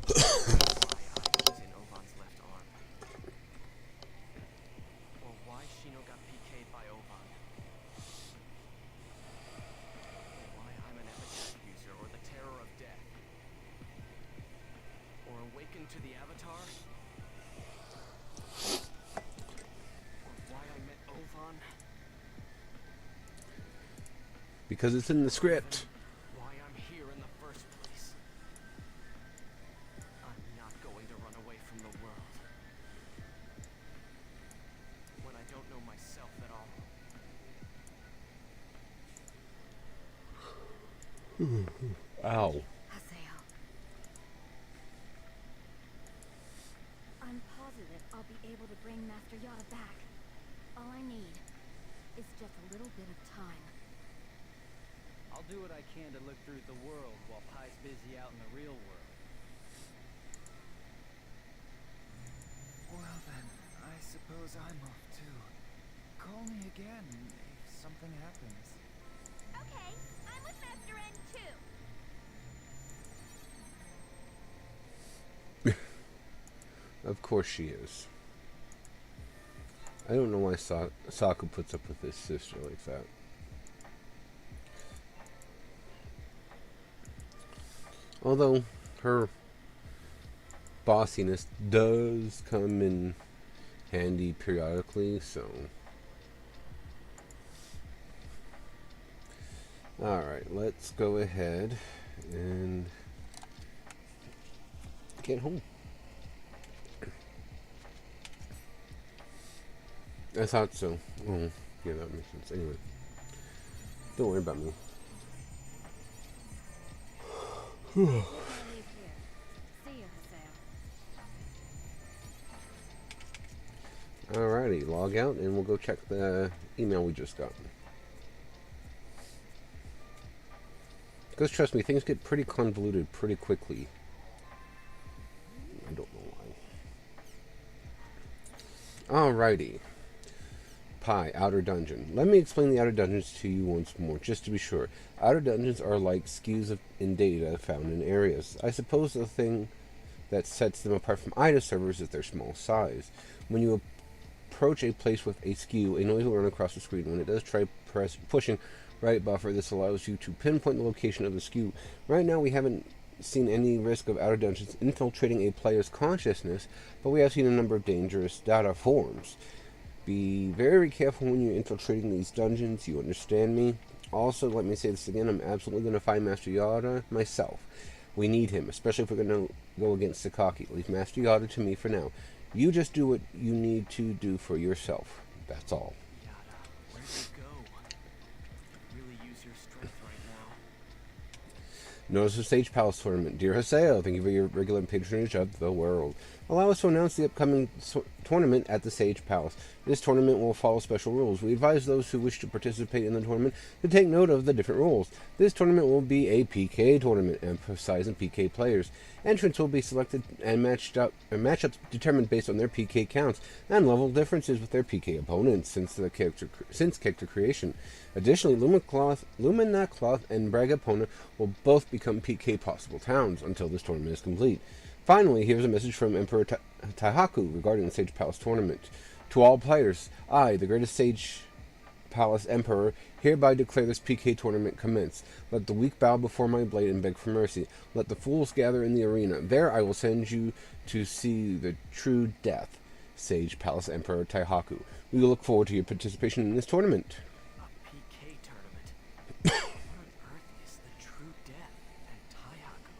B: Why I was in Ovan's left arm. Or why Shino got PK'd by Ovan. Or why I'm an epitaph user or the terror of death. Or awakened to the Avatar. Or why I met Ovan.
A: Because it's in the script.
B: Why I'm here in the first place. I'm not going to run away from the world. When I don't know myself at all.
A: Ow.
C: Haseo. I'm positive I'll be able to bring Master Yata back. All I need is just a little bit of time.
I: I'll do what I can to look through the world while Pai's busy out in the real world.
J: Well then, I suppose I'm off too. Call me again if something happens.
H: Okay, I'm with Master N too.
A: Of course she is. I don't know why Saku puts up with his sister like that. Although her bossiness does come in handy periodically, so. Alright, let's go ahead and get home. I thought so. Oh, yeah, that makes sense. Anyway, don't worry about me.
C: I'm gonna leave here. See you, Haseo.
A: Alrighty, log out and we'll go check the email we just got. Because trust me, things get pretty convoluted pretty quickly. I don't know why. Alrighty. Pi, Outer Dungeon. Let me explain the Outer Dungeons to you once more, just to be sure. Outer Dungeons are like skews in data found in areas. I suppose the thing that sets them apart from IDA servers is their small size. When you approach a place with a skew, a noise will run across the screen. When it does, try pushing right buffer. This allows you to pinpoint the location of the skew. Right now, we haven't seen any risk of Outer Dungeons infiltrating a player's consciousness, but we have seen a number of dangerous data forms. Be very careful when you're infiltrating these dungeons, you understand me? Also, let me say this again, I'm absolutely going to find Master Yata myself. We need him, especially if we're going to go against Sakaki. Leave Master Yata to me for now. You just do what you need to do for yourself. That's all.
B: Yata, where'd you go? Really use your strength right now.
A: Notice the Sage Palace Tournament. Dear Haseo, thank you for your regular patronage of the world. Allow us to announce the upcoming tournament at the Sage Palace. This tournament will follow special rules. We advise those who wish to participate in the tournament to take note of the different rules. This tournament will be a PK tournament, emphasizing PK players. Entrants will be selected and matchups determined based on their PK counts and level differences with their PK opponents since character creation. Additionally, Lumina Cloth and Breg Epona will both become PK possible towns until this tournament is complete. Finally, here's a message from Emperor Taihaku regarding the Sage Palace tournament. To all players, I, the greatest Sage Palace Emperor, hereby declare this PK tournament commence. Let the weak bow before my blade and beg for mercy. Let the fools gather in the arena. There I will send you to see the true death. Sage Palace Emperor Taihaku. We look forward to your participation in this tournament.
B: A PK tournament? What on earth is the true death? And Taihaku?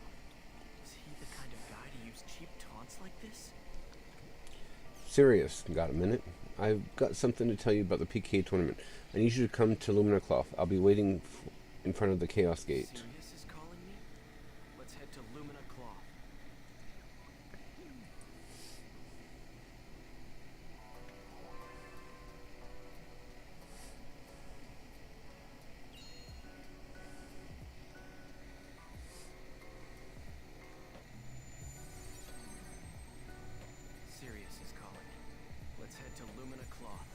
B: Is he the kind of guy to use cheap taunts like this?
A: Serious, got a minute? I've got something to tell you about the PK tournament. I need you to come to Lumina Cloth. I'll be waiting in front of the Chaos Gate.
B: Sirius is calling me? Let's head to Lumina Cloth. Sirius is calling. Let's head to Lumina Cloth.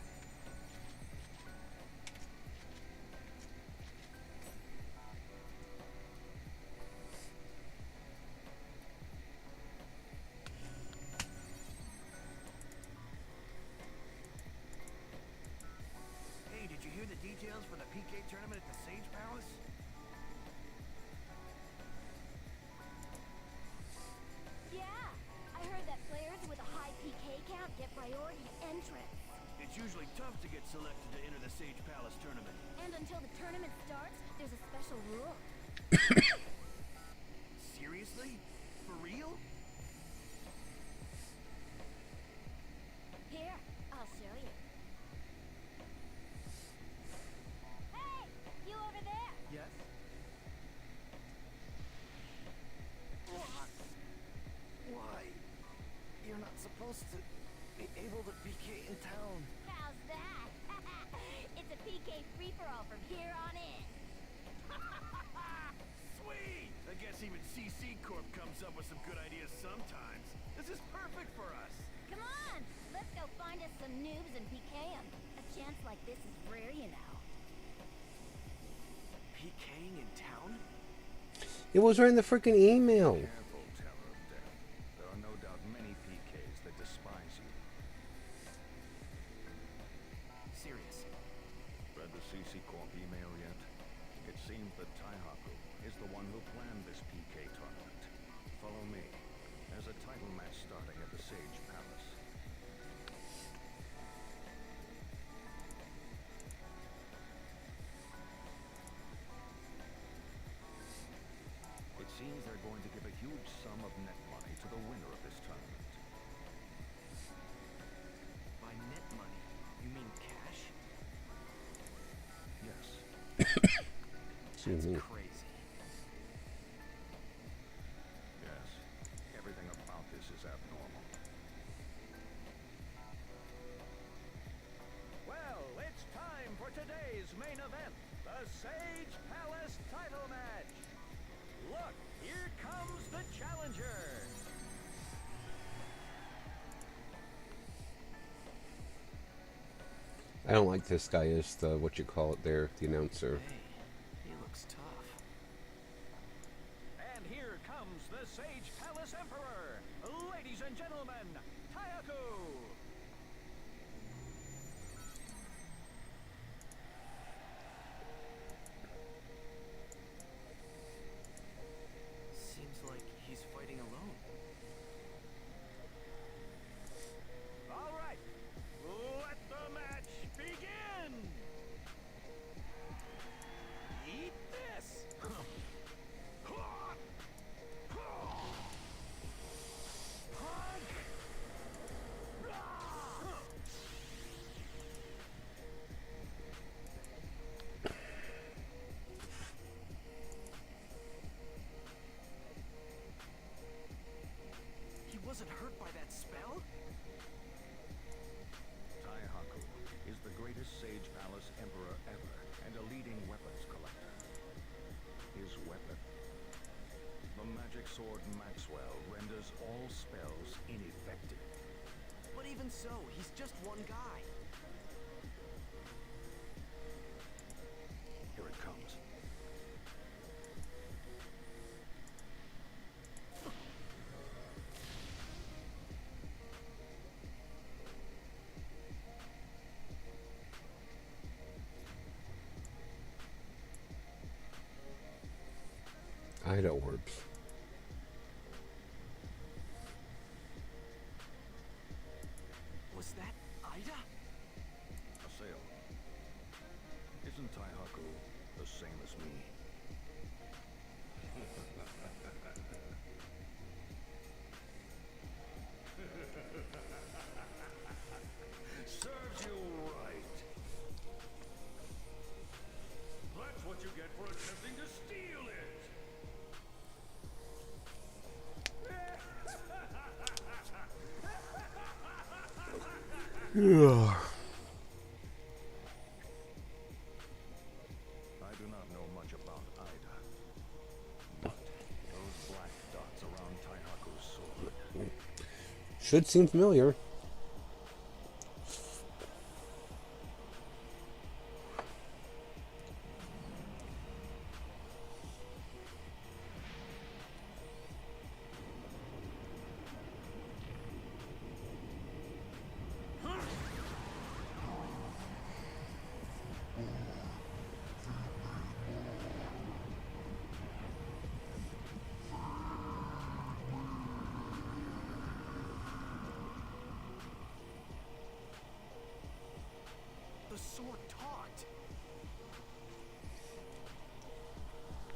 E: Hey, did you hear the details for the PK tournament at the Sage Palace?
C: Yeah, I heard that players with a high PK count get priority entrance.
E: It's usually tough to get selected to enter the Sage Palace tournament.
C: And until the tournament starts, there's a special rule.
E: Seriously? For real?
C: Here, I'll show you. Hey, you over there?
B: Yes?
J: What? Why? You're not supposed to be able to PK in town.
C: How's that? It's a PK free-for-all from here on in.
E: Sweet! I guess even CC Corp comes up with some good ideas sometimes. This is perfect for us.
C: Come on, let's go find us some noobs and PK 'em. A chance like this is rare, you know.
B: PKing in town?
A: It was right in the freaking email.
D: Careful, Terror of Death. There are no doubt many PKs that despise you.
B: Sirius.
D: Read the CC Corp email yet? It seems that Taihaku is the one who planned this PK tournament. Follow me. There's a title match starting at the Sage Palace. It seems they're going to give a huge sum of net money to the winner of this tournament.
B: By net money, you mean cash?
D: Yes.
A: Excuse me.
B: That's crazy.
D: Yes. Everything about this is abnormal.
K: Well, it's time for today's main event, the Sage Palace title match. Look, here comes the challenger.
A: I don't like this guy as the, what you call it there, the announcer.
B: Hey, he looks tough.
K: And here comes the Sage Palace Emperor. Ladies and gentlemen, Tayaku.
B: Seems like he's fighting alone.
K: All right, let the match begin. Eat this.
B: He wasn't hurt by that spell?
D: Taihaku is the greatest Sage Palace Emperor ever and a leading weapons collector. His weapon, the magic sword Maxwell, renders all spells ineffective.
B: But even so, he's just one guy.
D: Here it comes.
A: Ida orbs.
B: Was that Ida?
D: Aseo, isn't Taihaku the same as me?
A: Yeah.
E: I do not know much about Ida, but those black dots around Taihaku's sword.
A: Should seem familiar.
B: The sword talked.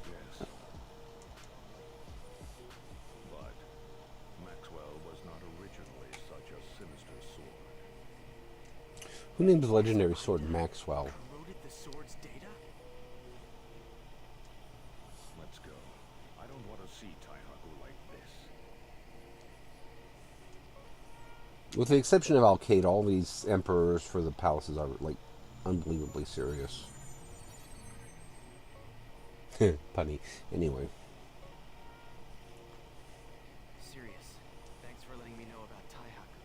E: Yes. But Maxwell was not originally such a sinister sword.
A: Who named the legendary sword Maxwell?
B: Corroded the sword's data?
E: Let's go. I don't want to see Taihaku like this.
A: With the exception of Alcade, all these emperors for the palaces are, like, unbelievably serious. Punny. Anyway.
B: Serious. Thanks for letting me know about Taihaku.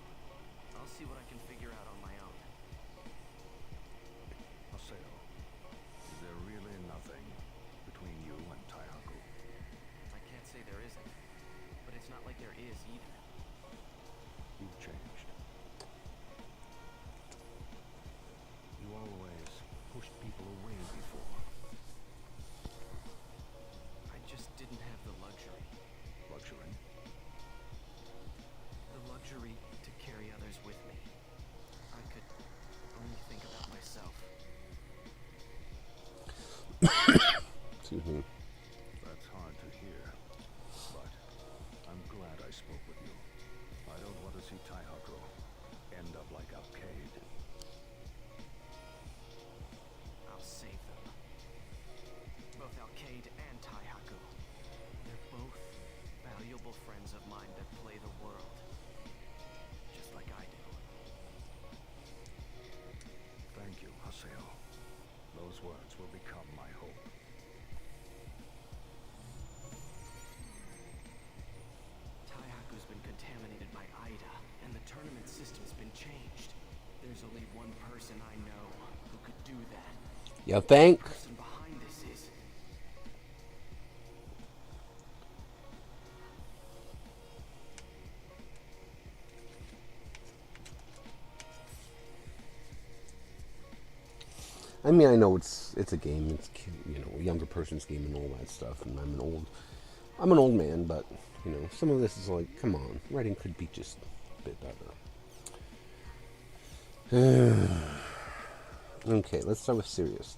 B: I'll see what I can figure out on my own.
E: Haseo, is there really nothing between you and Taihaku?
B: I can't say there isn't, but it's not like there is either.
E: You've changed. You always pushed people away before.
B: I just didn't have the luxury.
E: Luxury?
B: The luxury to carry others with me. I could only think about myself.
A: Excuse me.
E: That's hard to hear, but I'm glad I spoke with you. I don't want to see Taihaku end up like Alcade.
B: I'll save them. Both Alcade and Taihaku. They're both valuable friends of mine that play the world. Just like I do.
E: Thank you, Haseo. Those words will become my hope.
B: Taihaku's been contaminated by Ida, and the tournament system's been changed. There's only one person I know who could do that.
A: You think?
B: The person behind this is...
A: I mean, I know it's a game. It's, you know, a younger person's game and all that stuff. And I'm an old man, but you know, some of this is like, come on, writing could be just a bit better. Okay, let's start with serious.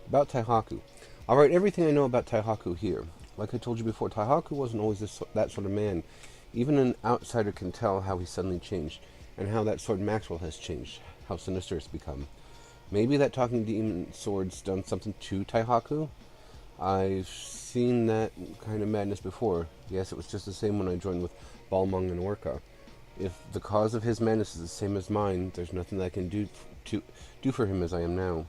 A: About Taihaku. I'll write everything I know about Taihaku here. Like I told you before, Taihaku wasn't always that sort of man. Even an outsider can tell how he suddenly changed, and how that sword Maxwell has changed, how sinister it's become. Maybe that talking demon sword's done something to Taihaku? I've seen that kind of madness before. Yes, it was just the same when I joined with Balmung and Orca. If the cause of his madness is the same as mine, there's nothing that I can do for him as I am now.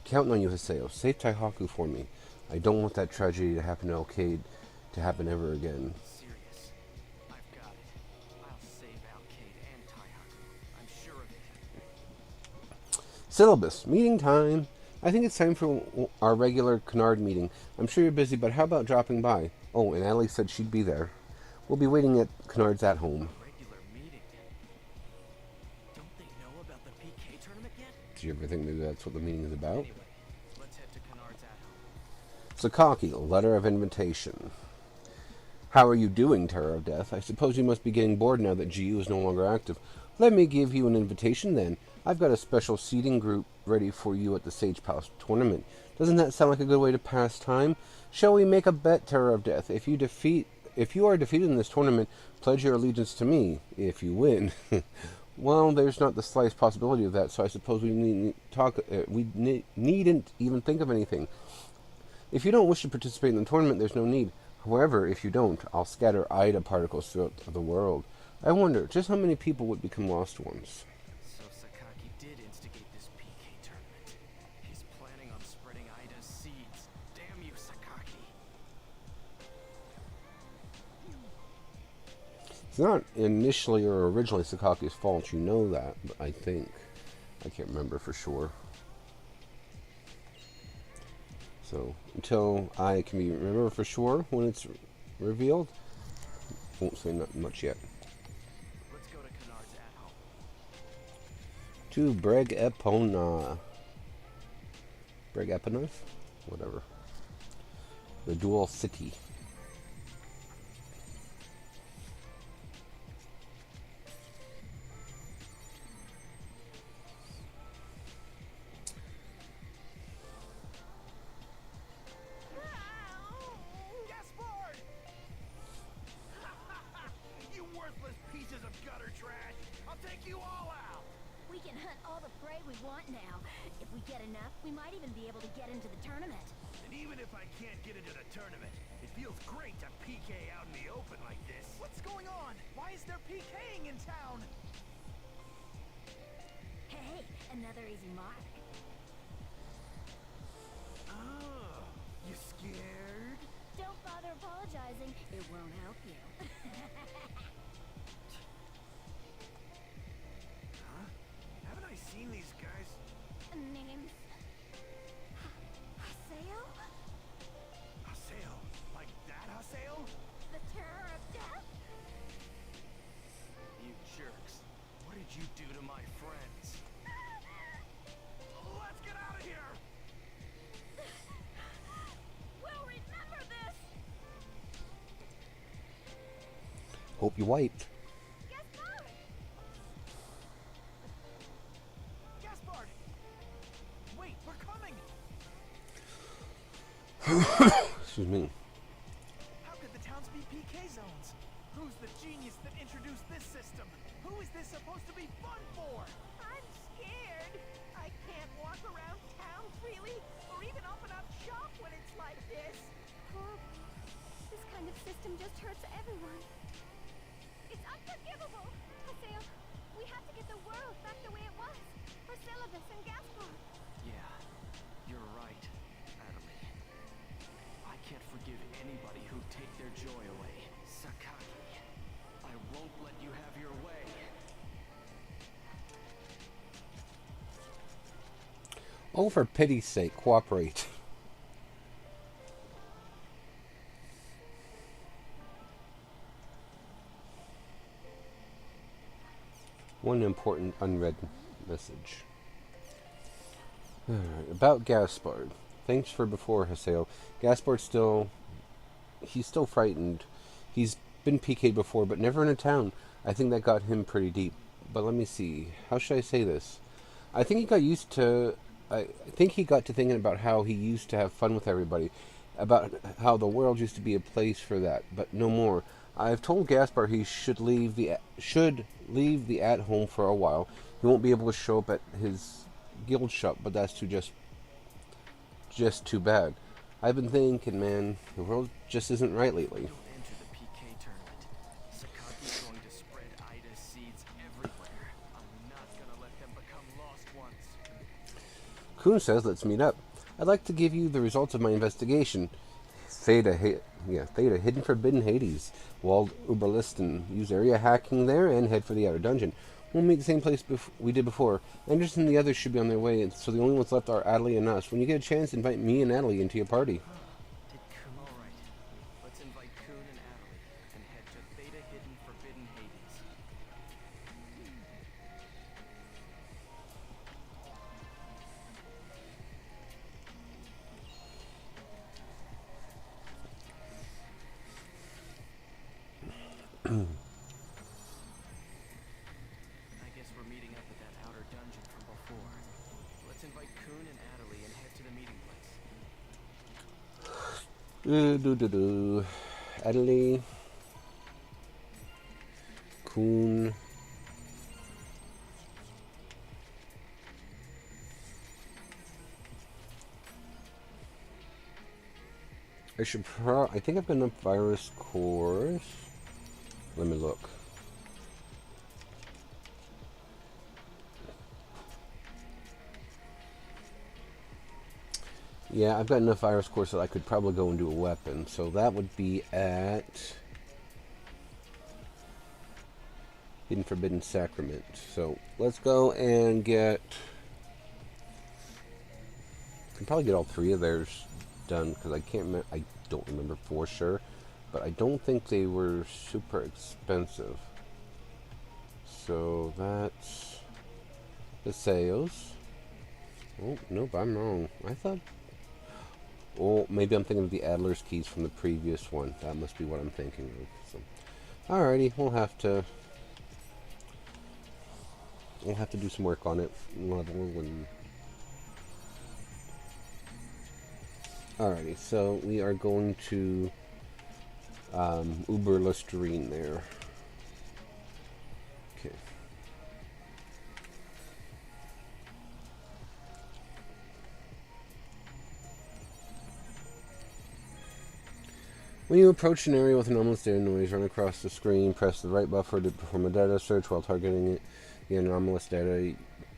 A: Counting on you, Haseo. Save Taihaku for me. I don't want that tragedy to happen to Alcade to happen ever again.
B: serious. I've got it. I'll save Alcade and Taihaku. I'm sure of it.
A: Syllabus. Meeting time. I think it's time for our regular Kennard meeting. I'm sure you're busy, but how about dropping by? Oh, and Allie said she'd be there. We'll be waiting at Kennard's at home.
B: Regular meeting. Don't they know about the PK tournament yet?
A: Do you ever think maybe that's what the meeting is about?
B: Anyway, let's head to Kennard's at home.
A: Sakaki, letter of invitation. How are you doing, Terror of Death? I suppose you must be getting bored now that GU is no longer active. Let me give you an invitation then. I've got a special seating group ready for you at the Sage Palace tournament. Doesn't that sound like a good way to pass time? Shall we make a bet, Terror of Death? If you are defeated in this tournament, pledge your allegiance to me. If you win, well, there's not the slightest possibility of that. So I suppose we needn't even think of anything. If you don't wish to participate in the tournament, there's no need. However, if you don't, I'll scatter Ida particles throughout the world. I wonder just how many people would become lost ones.
B: So Sakaki
A: It's not initially or originally Sakaki's fault, you know that, but I think. I can't remember for sure. So, until I can remember for sure when it's revealed, won't say nothing much yet.
B: Let's go to Kennard's at home.
A: To Breg Epona. Breg Epona? Whatever. The dual city.
E: Gaspard! You worthless pieces of gutter trash! I'll take you all out!
C: We can hunt all the prey we want now. If we get enough, we might even be able to get into the tournament.
E: And even if I can't get into the tournament, it feels great to PK out in the open like this.
J: What's going on? Why is there PKing in town?
C: Hey, another easy mark.
E: Oh, you scared?
C: Don't bother apologizing. It won't help you.
E: Huh? Haven't I seen these guys?
C: Name's... Haseo?
E: Haseo? Like that Haseo?
C: The terror of death?
B: You jerks. What did you do to my friends?
E: Let's get out of here!
C: We'll remember this!
A: Hope you wiped.
C: Gaspard!
J: Gaspard! Wait, we're coming!
A: Excuse me.
J: How could the towns be PK zones? Who's the genius that introduced this system? Who is this supposed to be fun for?
G: I'm scared. I can't walk around town freely or even open up shop when it's like this.
C: Horrible. This kind of system just hurts everyone. It's unforgivable! Haseo, we have to get the world back the way it was. For Syllabus and Gaspard.
B: Yeah, you're right, Natalie. I can't forgive anybody who'd take their joy away. Sakaki, I won't let you have your way.
A: Oh, for pity's sake, cooperate. One important unread message. Alright, about Gaspard. Thanks for before, Haseo. Gaspard's he's still frightened. He's been PK'd before, but never in a town. I think that got him pretty deep. But let me see. How should I say this? I think he got to thinking about how he used to have fun with everybody. About how the world used to be a place for that, but no more. I've told Gaspard he should leave the at-home for a while. He won't be able to show up at his guild shop, but that's just too bad. I've been thinking, man, the world just isn't right lately.
B: Don't enter the PK tournament. Sakaki's going to spread Ida's seeds everywhere. I'm not gonna let them become lost ones.
A: Kuhn says, let's meet up. I'd like to give you the results of my investigation. Theta hidden forbidden Hades. Walled Uberlisten. Use area hacking there and head for the outer dungeon. We'll meet the same place we did before. Anderson and the others should be on their way, and so the only ones left are Adelie and us. When you get a chance, invite me and Adelie into your party.
B: Did Kuhn? All right. Let's invite Kuhn and Adelie and head to Theta Hidden Forbidden Hades. I guess we're meeting up at that outer dungeon from before. Let's invite Kuhn and Adelie and head to the meeting place.
A: Adelie. Kuhn. I think I've got enough virus cores. Let me look. Yeah, I've got enough virus cores that I could probably go and do a weapon. So that would be at Hidden Forbidden Sacrament. So let's go and get. I can probably get all 3 of theirs done because I can't. I don't remember for sure, but I don't think they were super expensive. So that's the sales. Oh nope, I'm wrong. I thought. Oh, maybe I'm thinking of the Adler's keys from the previous one. That must be what I'm thinking of. So, alrighty, we'll have to do some work on it, level and. Alrighty, so we are going to Uber Listerine there. Okay. When you approach an area with an anomalous data noise, run across the screen, press the right buffer to perform a data search while targeting it. The anomalous data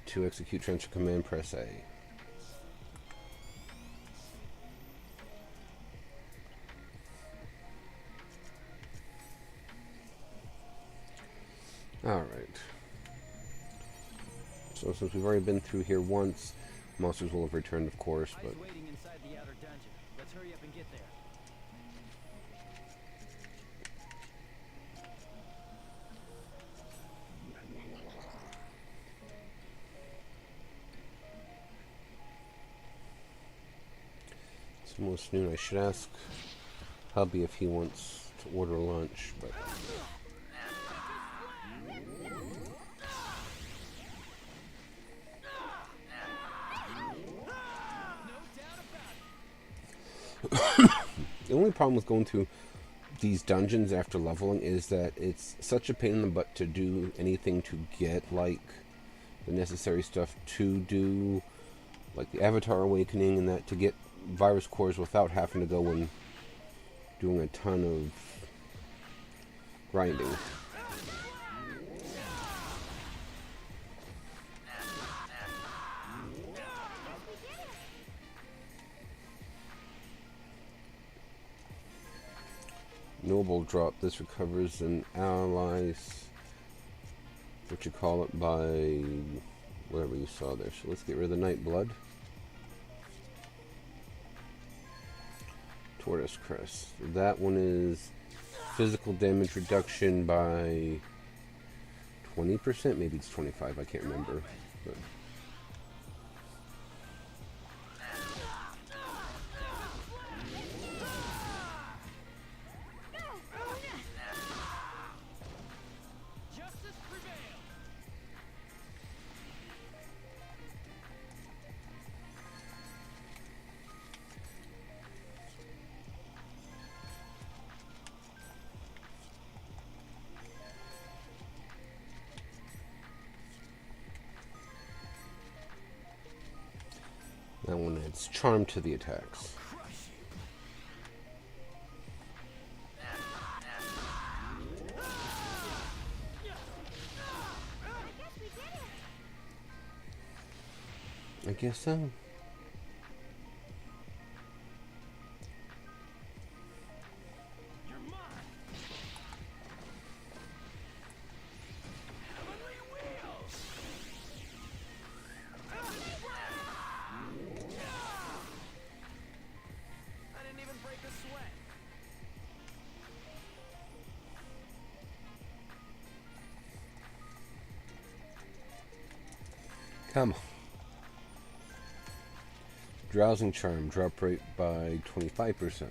A: to execute transfer command, press A. Alright. So since we've already been through here once, monsters will have returned, of course, but...
I: waiting inside the outer dungeon. Let's hurry up and get there.
A: It's almost noon. I should ask hubby if he wants to order lunch, but... The only problem with going through these dungeons after leveling is that it's such a pain in the butt to do anything to get, like, the necessary stuff to do, like the Avatar Awakening and that, to get virus cores without having to go and doing a ton of grinding. Noble drop. This recovers an ally's, what you call it, by whatever you saw there. So let's get rid of the Night Blood. Tortoise Crest. That one is physical damage reduction by 20%. Maybe it's 25. I can't remember. But that one adds charm to the attacks. I guess so. Come on. Drowsing Charm, drop rate by 25%.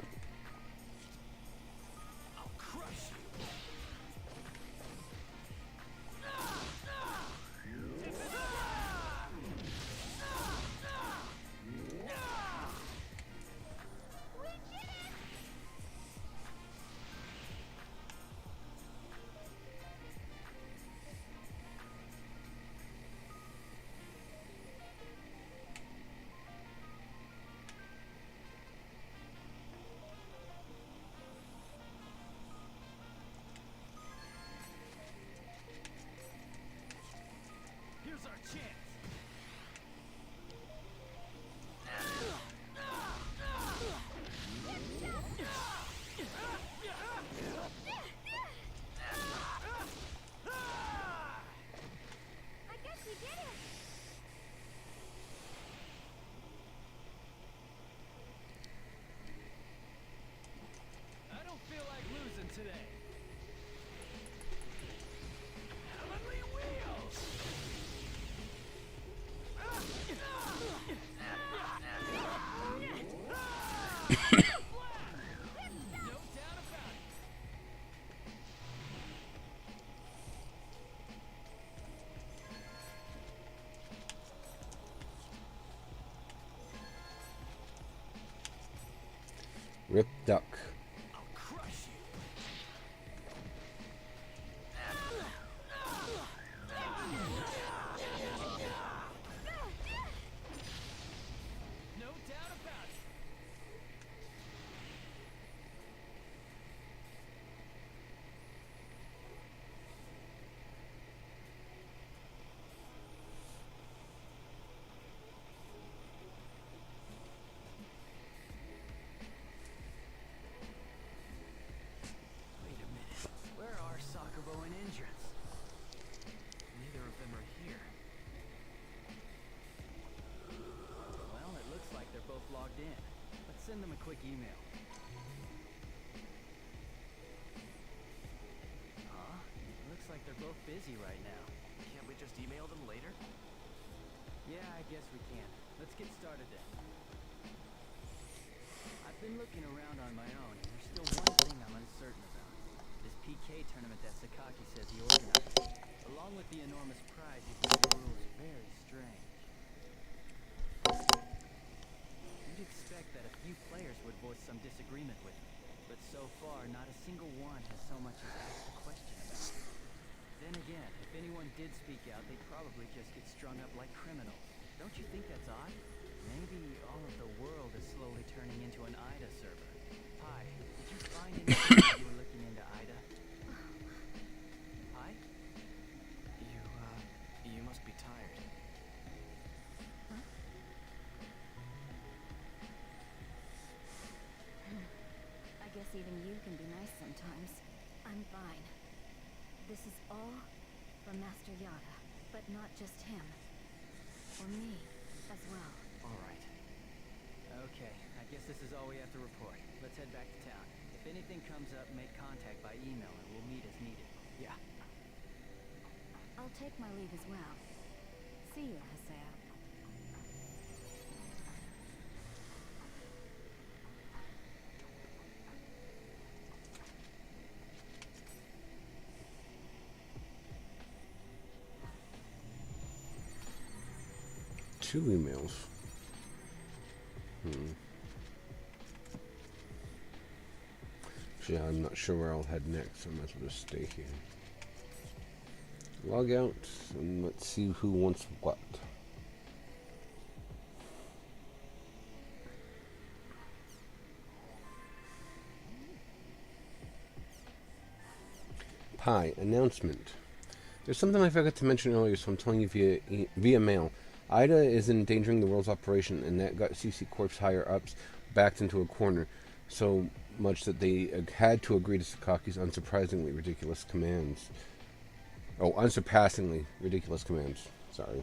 B: No doubt about it.
A: Rip duck.
B: I'll crush you. No doubt about it. Wait a minute. Where are Sakubo and Indris? Neither of them are here.
I: Well, it looks like they're both logged in. Let's send them a quick email. Huh? Looks like they're both busy right now.
B: Can't we just email them later?
I: Yeah, I guess we can. Let's get started then. I've been looking around on my own, and there's still one thing I'm uncertain about. This PK tournament that Sakaki says he organized. Along with the enormous prize, he's made the rules very strange. You'd expect that a few players would voice some disagreement with me, but so far, not a single one has so much as asked a question about it. Then again, if anyone did speak out, they'd probably just get strung up like criminals. Don't you think that's odd? Maybe all of the world is slowly turning into an IDA server. Pi, did you find anything when you were looking into IDA? Pi?
B: You must be tired.
C: I guess even you can be nice sometimes. I'm fine. This is all for Master Yata, but not just him. For me as well.
B: All right.
I: Okay, I guess this is all we have to report. Let's head back to town. If anything comes up, make contact by email and we'll meet as needed.
B: Yeah.
C: I'll take my leave as well. See you, Haseo.
A: Two emails. Yeah, I'm not sure where I'll head next, so I might as well just stay here. Log out, and let's see who wants what. Pi, announcement. There's something I forgot to mention earlier, so I'm telling you via mail. IDA is endangering the world's operation, and that got CC Corp's higher-ups backed into a corner, so much that they had to agree to Sakaki's unsurprisingly ridiculous commands. Oh, unsurpassingly ridiculous commands. Sorry.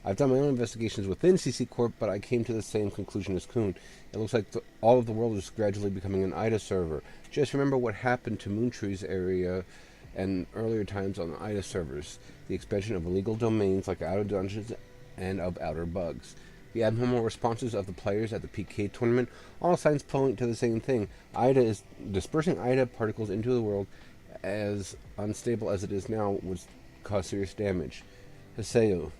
A: I've done my own investigations within CC Corp, but I came to the same conclusion as Kuhn. It looks like all of the world is gradually becoming an IDA server. Just remember what happened to Moontree's area and earlier times on the IDA servers. The expansion of illegal domains like outer dungeons and of outer bugs. The abnormal responses of the players at the PK tournament, all signs point to the same thing. IDA is dispersing IDA particles into the world. As unstable as it is now would cause serious damage. Haseo,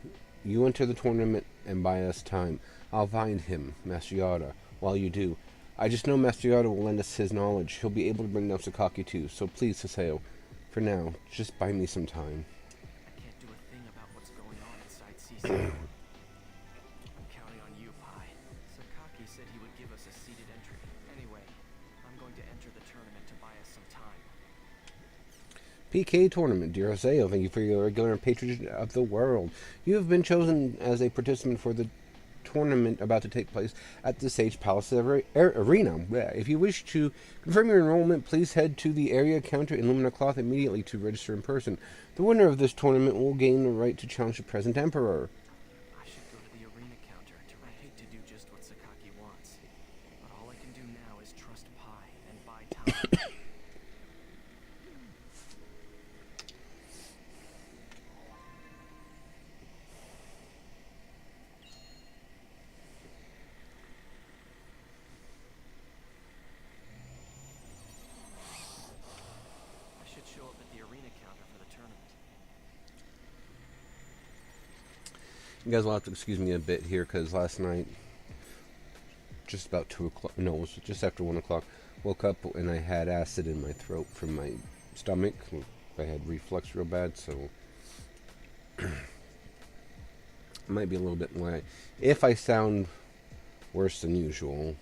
A: you enter the tournament and buy us time. I'll find him, Master Yata, while you do. I just know Master Yata will lend us his knowledge. He'll be able to bring down Sakaki too, so please, Haseo, for now, just buy me some time.
B: I can't do a thing about what's going on inside CC. I'm counting on you, Pi. Sakaki said he would give us a seated entry. Anyway, I'm going to enter the tournament to buy us some time.
A: PK Tournament, dear Haseo, thank you for your regular patronage of the world. You have been chosen as a participant for the tournament about to take place at the Sage Palace Arena. If you wish to confirm your enrollment, please head to the area counter in Lumina Cloth immediately to register in person. The winner of this tournament will gain the right to challenge the present Emperor.
B: I should go to the arena counter. I hate to do just what Sakaki wants, but all I can do now is trust Pi and buy time.
A: You guys will have to excuse me a bit here because last night, just about 2 o'clock, no, it was just after 1 o'clock, woke up and I had acid in my throat from my stomach. I had reflux real bad, so it might be a little bit more. If I sound worse than usual,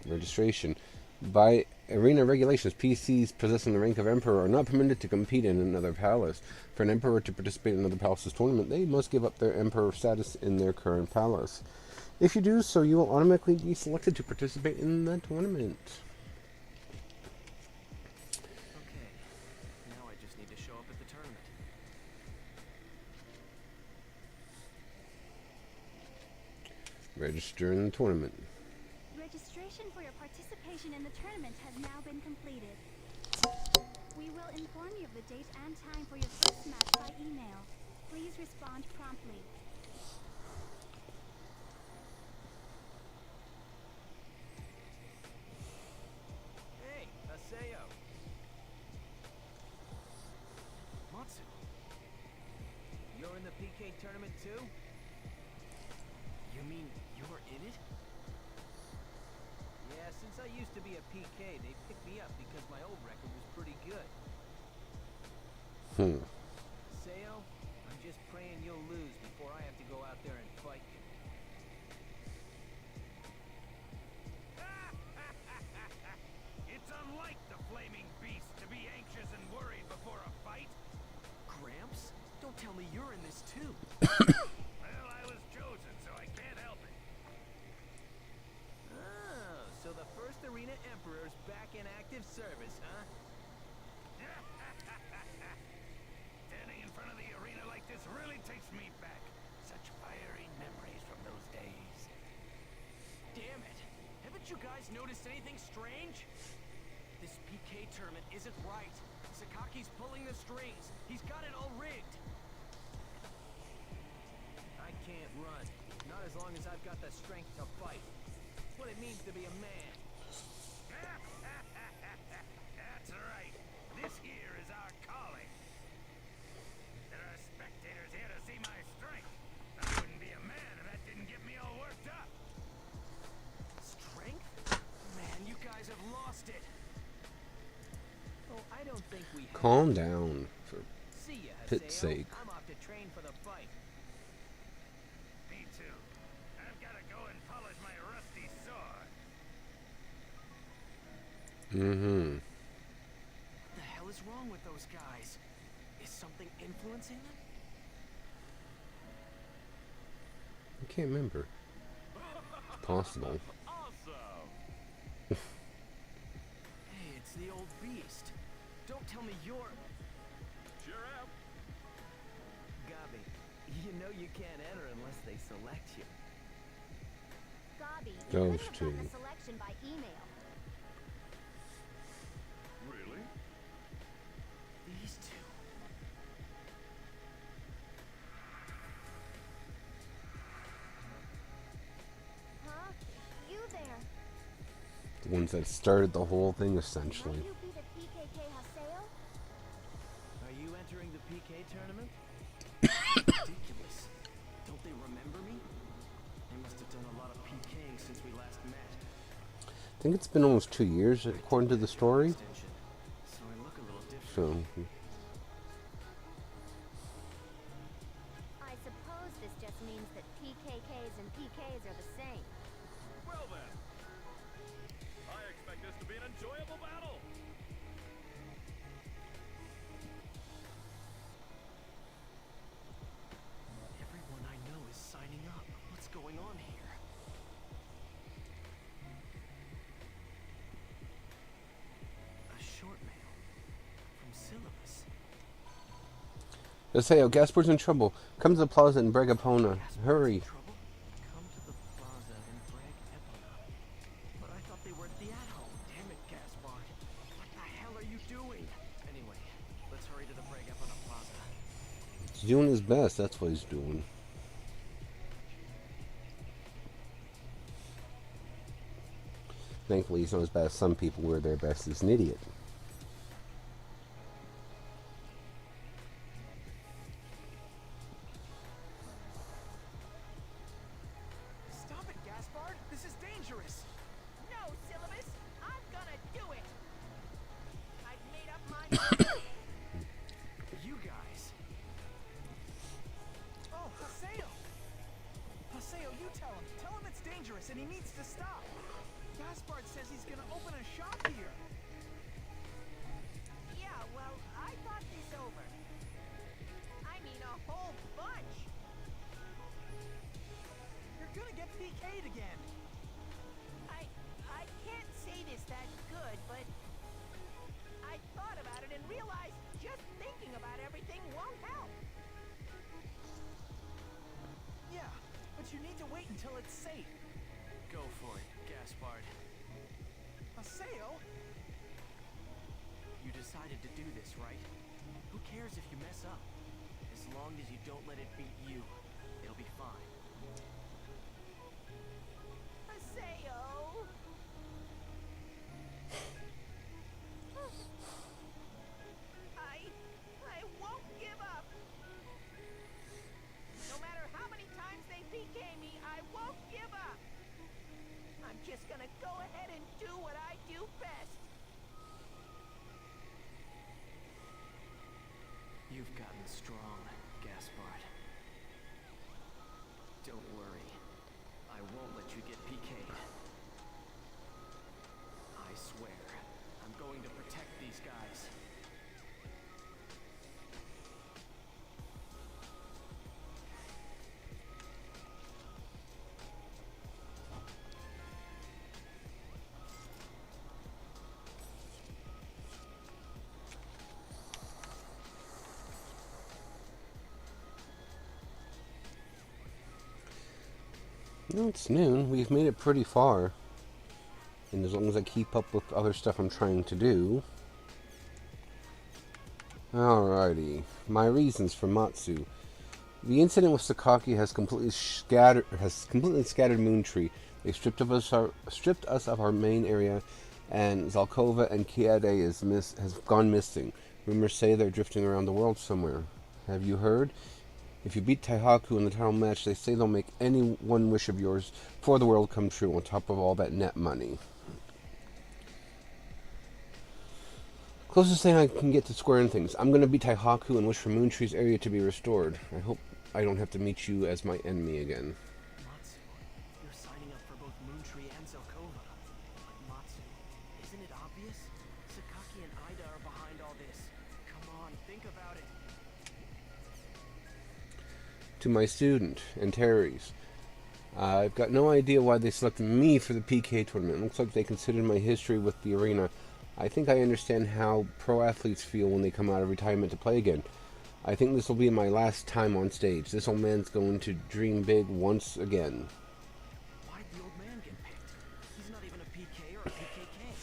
A: registration. By arena regulations, PCs possessing the rank of Emperor are not permitted to compete in another palace. For an Emperor to participate in another palace's tournament, they must give up their Emperor status in their current palace. If you do so, you will automatically be selected to participate in the tournament.
B: Okay, now I just need to show up at the tournament.
A: Register in the tournament.
C: Registration for your participation in the tournament has now been completed. We will inform you of the date and time for your first match by email. Please respond promptly.
B: Hey, Haseo. Matsu. You're in the PK tournament too? You mean you're in it? Yeah, since I used to be a PK, they picked me up because my old record was pretty good. Haseo, I'm just praying you'll lose before I have to go out there and fight you.
K: It's unlike the flaming beast to be anxious and worried before a fight.
B: Gramps, don't tell me you're in this too.
K: Well, I was chosen, so I can't help it.
B: Oh, so the first arena emperor's back in active service, huh?
K: Standing in front of the arena like this really takes me back. Such fiery memories from those days.
B: Damn it! Haven't you guys noticed anything strange? This PK tournament isn't right. Sakaki's pulling the strings. He's got it all rigged. I can't run. Not as long as I've got the strength to fight. What it means to be a man.
K: That's right. This here is our calling. There are spectators here to see my strength. I wouldn't be a man if that didn't get me all worked up.
B: Strength? Man, you guys have lost it. Oh, I don't think we have.
A: Calm down, for
B: See ya,
A: pit's
B: Haseo.
A: sake.
B: I'm off to train for the fight.
K: Me too. I've got to go and polish my rusty sword.
B: What the hell is wrong with those guys? Is something influencing them?
A: I can't remember. Possible.
K: Awesome.
B: Hey, it's the old beast. Don't tell me you're...
K: Sure am.
B: Gabi, you know you can't enter unless they select you.
C: Gabi, you
A: Those
C: could have
A: two.
C: gotten a selection by email.
K: Really?
B: These two.
C: Huh? You there?
A: The ones that started the whole thing,
C: Might
A: essentially.
C: you be the PKK Haseo?
B: Are you entering the PK tournament? Ridiculous. Don't they remember me? They must have done a lot of PKing since we last met.
A: I think it's been almost 2 years, according to the story.
B: Extension. So I look a little different.
A: So,
C: I suppose this just means that PKKs and PKs are the same.
K: Well then. I expect this to be an enjoyable battle.
B: Everyone I know is signing up. What's going on here? A short mail from Syllabus.
A: Haseo, Gasper's in trouble. Come to the plaza in Breg Epona. Hurry.
B: Trouble? Come to the plaza in Breg Epona. But I thought they were at the at-home. Damn it, Gaspard. What the hell are you doing? Anyway, let's hurry to the Breg Epona plaza.
A: He's doing his best, that's what he's doing. Thankfully, he's not as bad as some people where their best is an idiot.
J: and he needs to stop. Gaspard says he's gonna open a shop here.
G: Yeah, well, I thought this over. I mean, a whole bunch.
J: You're gonna get PK'd again.
G: I can't say this that good, but I thought about it and realized just thinking about everything won't help.
J: Yeah, but you need to wait until it's safe.
B: Go for it, Gaspard.
J: Haseo?
B: You decided to do this, right? Who cares if you mess up? As long as you don't let it beat you, it'll be fine.
G: Haseo! I won't give up. No matter how many times they PK me, I won't give up. I'm just gonna go ahead and do what I do best.
B: You've gotten strong, Gaspard. Don't worry. I won't let you get PK'd. I swear, I'm going to protect these guys.
A: No, it's noon. We've made it pretty far. And as long as I keep up with other stuff I'm trying to do. Alrighty. My reasons for Matsu. The incident with Sakaki has completely scattered Moontree. They stripped us of our main area, and Zalkova and Kiade has gone missing. Rumors say they're drifting around the world somewhere. Have you heard? If you beat Taihaku in the title match, they say they'll make any one wish of yours for the world come true, on top of all that net money. Closest thing I can get to squaring things. I'm going to beat Taihaku and wish for Moontree's area to be restored. I hope I don't have to meet you as my enemy again.
B: Matsu, you're signing up for both Moontree and Zelkova. But Matsu, isn't it obvious? Sakaki and Ida are behind all this. Come on, think about it.
A: To my student, and Terry's. I've got no idea why they selected me for the PK tournament. It looks like they considered my history with the arena. I think I understand how pro athletes feel when they come out of retirement to play again. I think this will be my last time on stage. This old man's going to dream big once again.
B: Why'd the old man get picked? He's not even a PK or a PKK.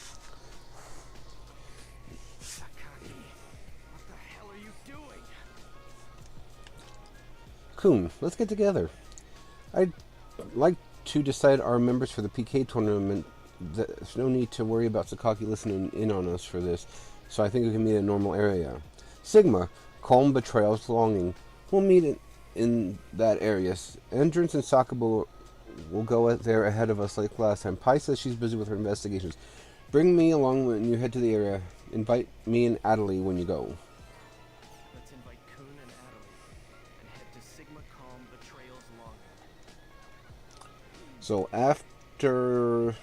B: Sakaki, what the hell are you doing?
A: Kun, let's get together. I'd like to decide our members for the PK tournament. There's no need to worry about Sakaki listening in on us for this, so I think we can meet in a normal area. Sigma, calm, betrayals, longing. We'll meet in that area. Entrance and Sakabo will go there ahead of us like last time. Pai says she's busy with her investigations. Bring me along when you head to the area. Invite me and Adelie when you go.
B: Let's invite Kun and Adelie, and head to Sigma Calm Betrayals Longing.
A: So after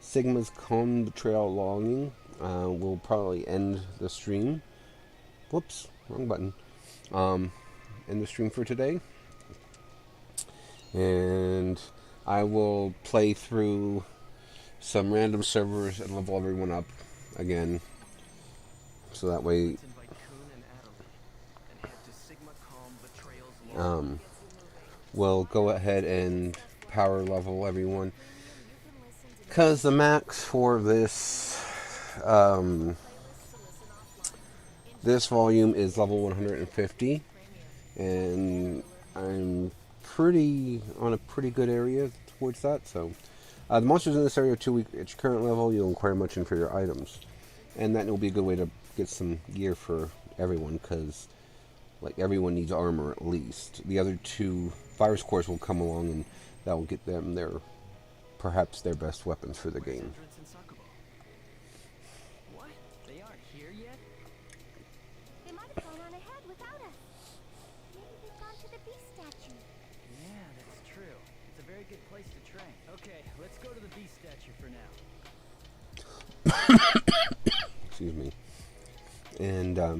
A: Sigma's Calm Betrayal Longing, we'll probably end the stream. Whoops, wrong button. End the stream for today. And I will play through some random servers and level everyone up again. So that way
B: Let's invite Kun and Adelie, and head to Sigma Calm Betrayals Longing.
A: we'll go ahead and power level everyone. Because the max for this this volume is level 150, and I'm on a pretty good area towards that. So the monsters in this area are 2 weak at your current level. You'll acquire much inferior items, and that will be a good way to get some gear for everyone, because like everyone needs armor at least. The other two virus cores will come along, and that will get them perhaps their best weapons for the game.
B: Entrance and Sakabo. What? They aren't here yet?
H: They might have gone on ahead without us. Maybe they've gone to the beast statue.
B: Yeah, that's true. It's a
I: very good place to train. Okay, let's go to the beast statue for now.
A: Excuse me. And I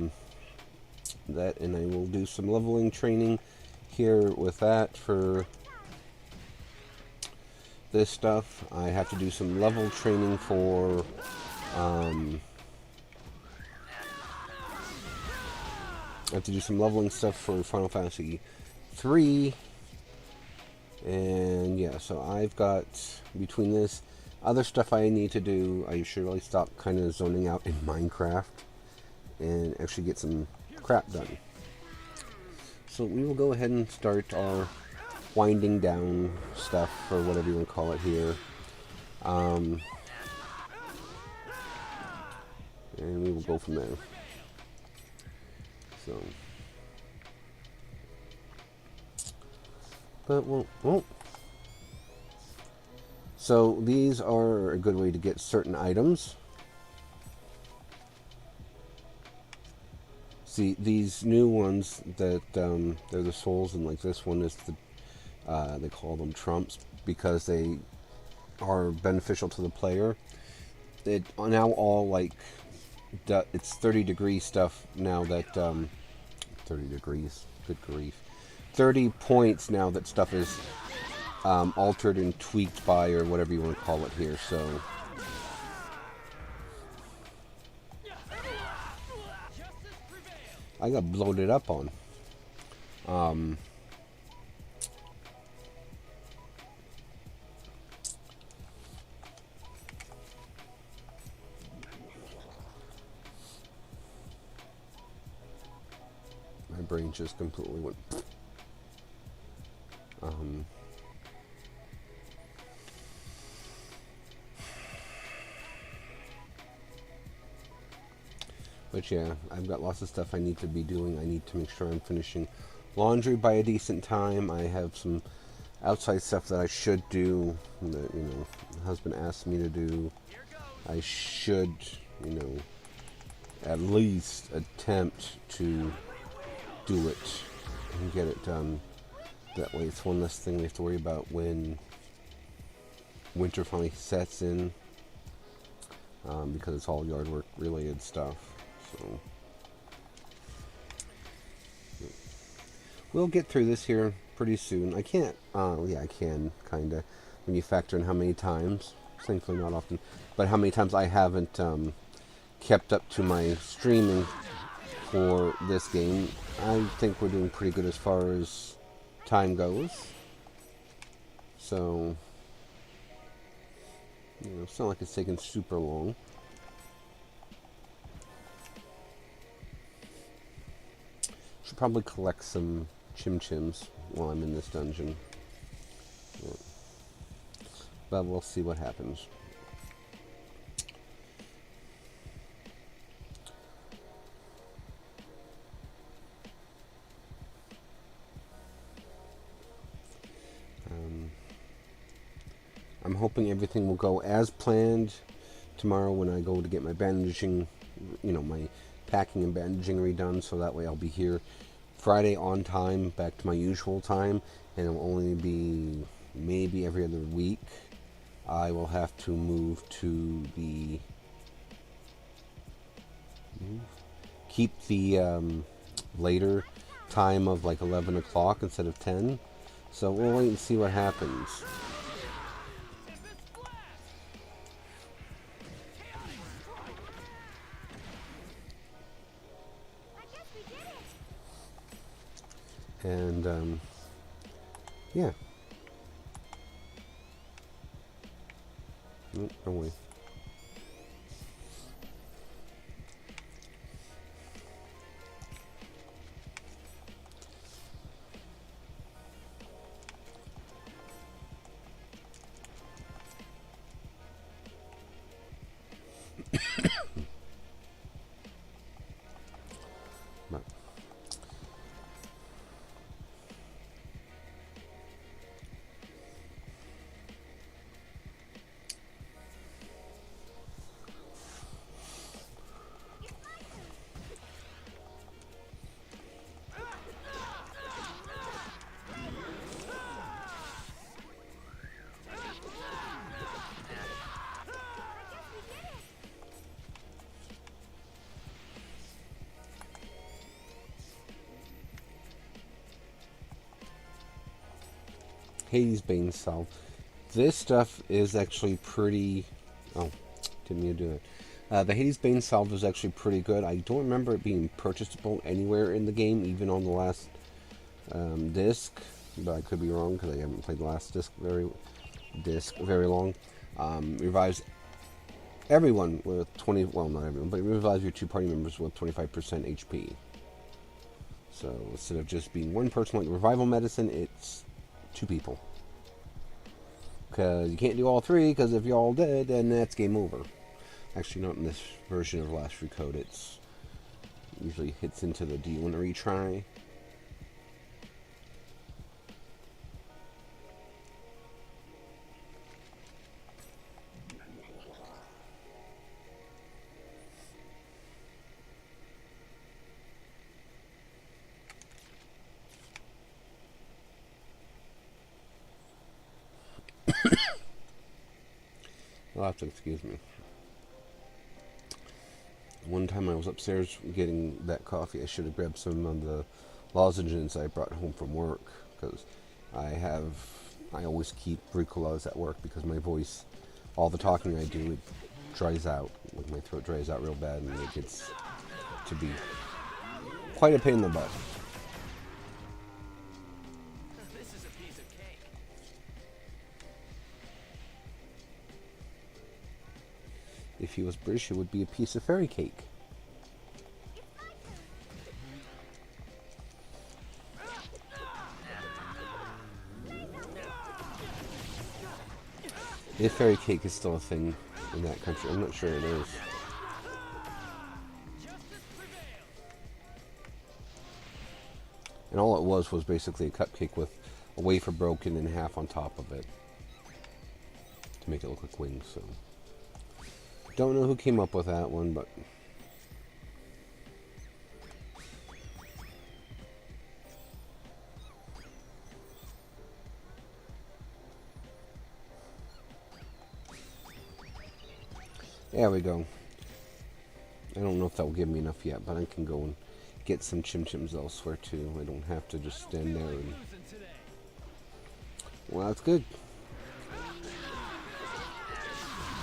A: will do some leveling training here with that for this stuff. I have to do some level training for I have to do some leveling stuff for Final Fantasy 3. And yeah, so I've got, between this, other stuff I need to do. I should really stop kind of zoning out in Minecraft and actually get some crap done. So we will go ahead and start our winding down stuff, or whatever you want to call it here. And we will go from there. So, but well. So these are a good way to get certain items. See, these new ones that they're the souls, and like this one is the they call them trumps because they are beneficial to the player. It now all like it's 30 degree stuff now that 30 degrees, good grief, 30 points now that stuff is altered and tweaked by, or whatever you want to call it here. So I got bloated up on. My brain just completely went. But yeah, I've got lots of stuff I need to be doing. I need to make sure I'm finishing laundry by a decent time. I have some outside stuff that I should do that, my husband asked me to do. I should, at least attempt to do it and get it done. That way it's one less thing we have to worry about when winter finally sets in, because it's all yard work related stuff. So we'll get through this here pretty soon. I can't, I can, kinda, when you factor in how many times, thankfully not often, but how many times I haven't kept up to my streaming for this game. I think we're doing pretty good as far as time goes. So, it's not like it's taking super long. Should probably collect some chim-chims while I'm in this dungeon. Yeah. But we'll see what happens. I'm hoping everything will go as planned tomorrow when I go to get my bandaging, my packing and bandaging redone, so that way I'll be here Friday on time, back to my usual time, and it'll only be maybe every other week. I will have to move to keep the later time of like 11 o'clock instead of 10, so we'll wait and see what happens. And, yeah. No way. Hades Bane salve. This stuff is actually pretty... Oh, didn't mean to do it. The Hades Bane salve is actually pretty good. I don't remember it being purchasable anywhere in the game, even on the last disc. But I could be wrong, because I haven't played the last disc very long. Revives everyone with 20... Well, not everyone, but it revives your 2 party members with 25% HP. So instead of just being one person like the revival medicine, it's 2 people. Because you can't do all 3, because if you're all dead, then that's game over. Actually, not in this version of Last Recode. It's usually hits into the do you want to retry? You'll have to excuse me. One time I was upstairs getting that coffee, I should have grabbed some of the lozenges I brought home from work, because I always keep Bricolas at work, because my voice, all the talking I do, it dries out. Like my throat dries out real bad, and it gets to be quite a pain in the butt.
B: This is a piece of cake.
A: If he was British, it would be a piece of fairy cake. If fairy cake is still a thing in that country, I'm not sure it is. And all it was basically a cupcake with a wafer broken in half on top of it to make it look like wings. So don't know who came up with that one, but there we go. I don't know if that will give me enough yet, but I can go and get some Chim Chims elsewhere too. I don't have to just stand there and... Well, that's good.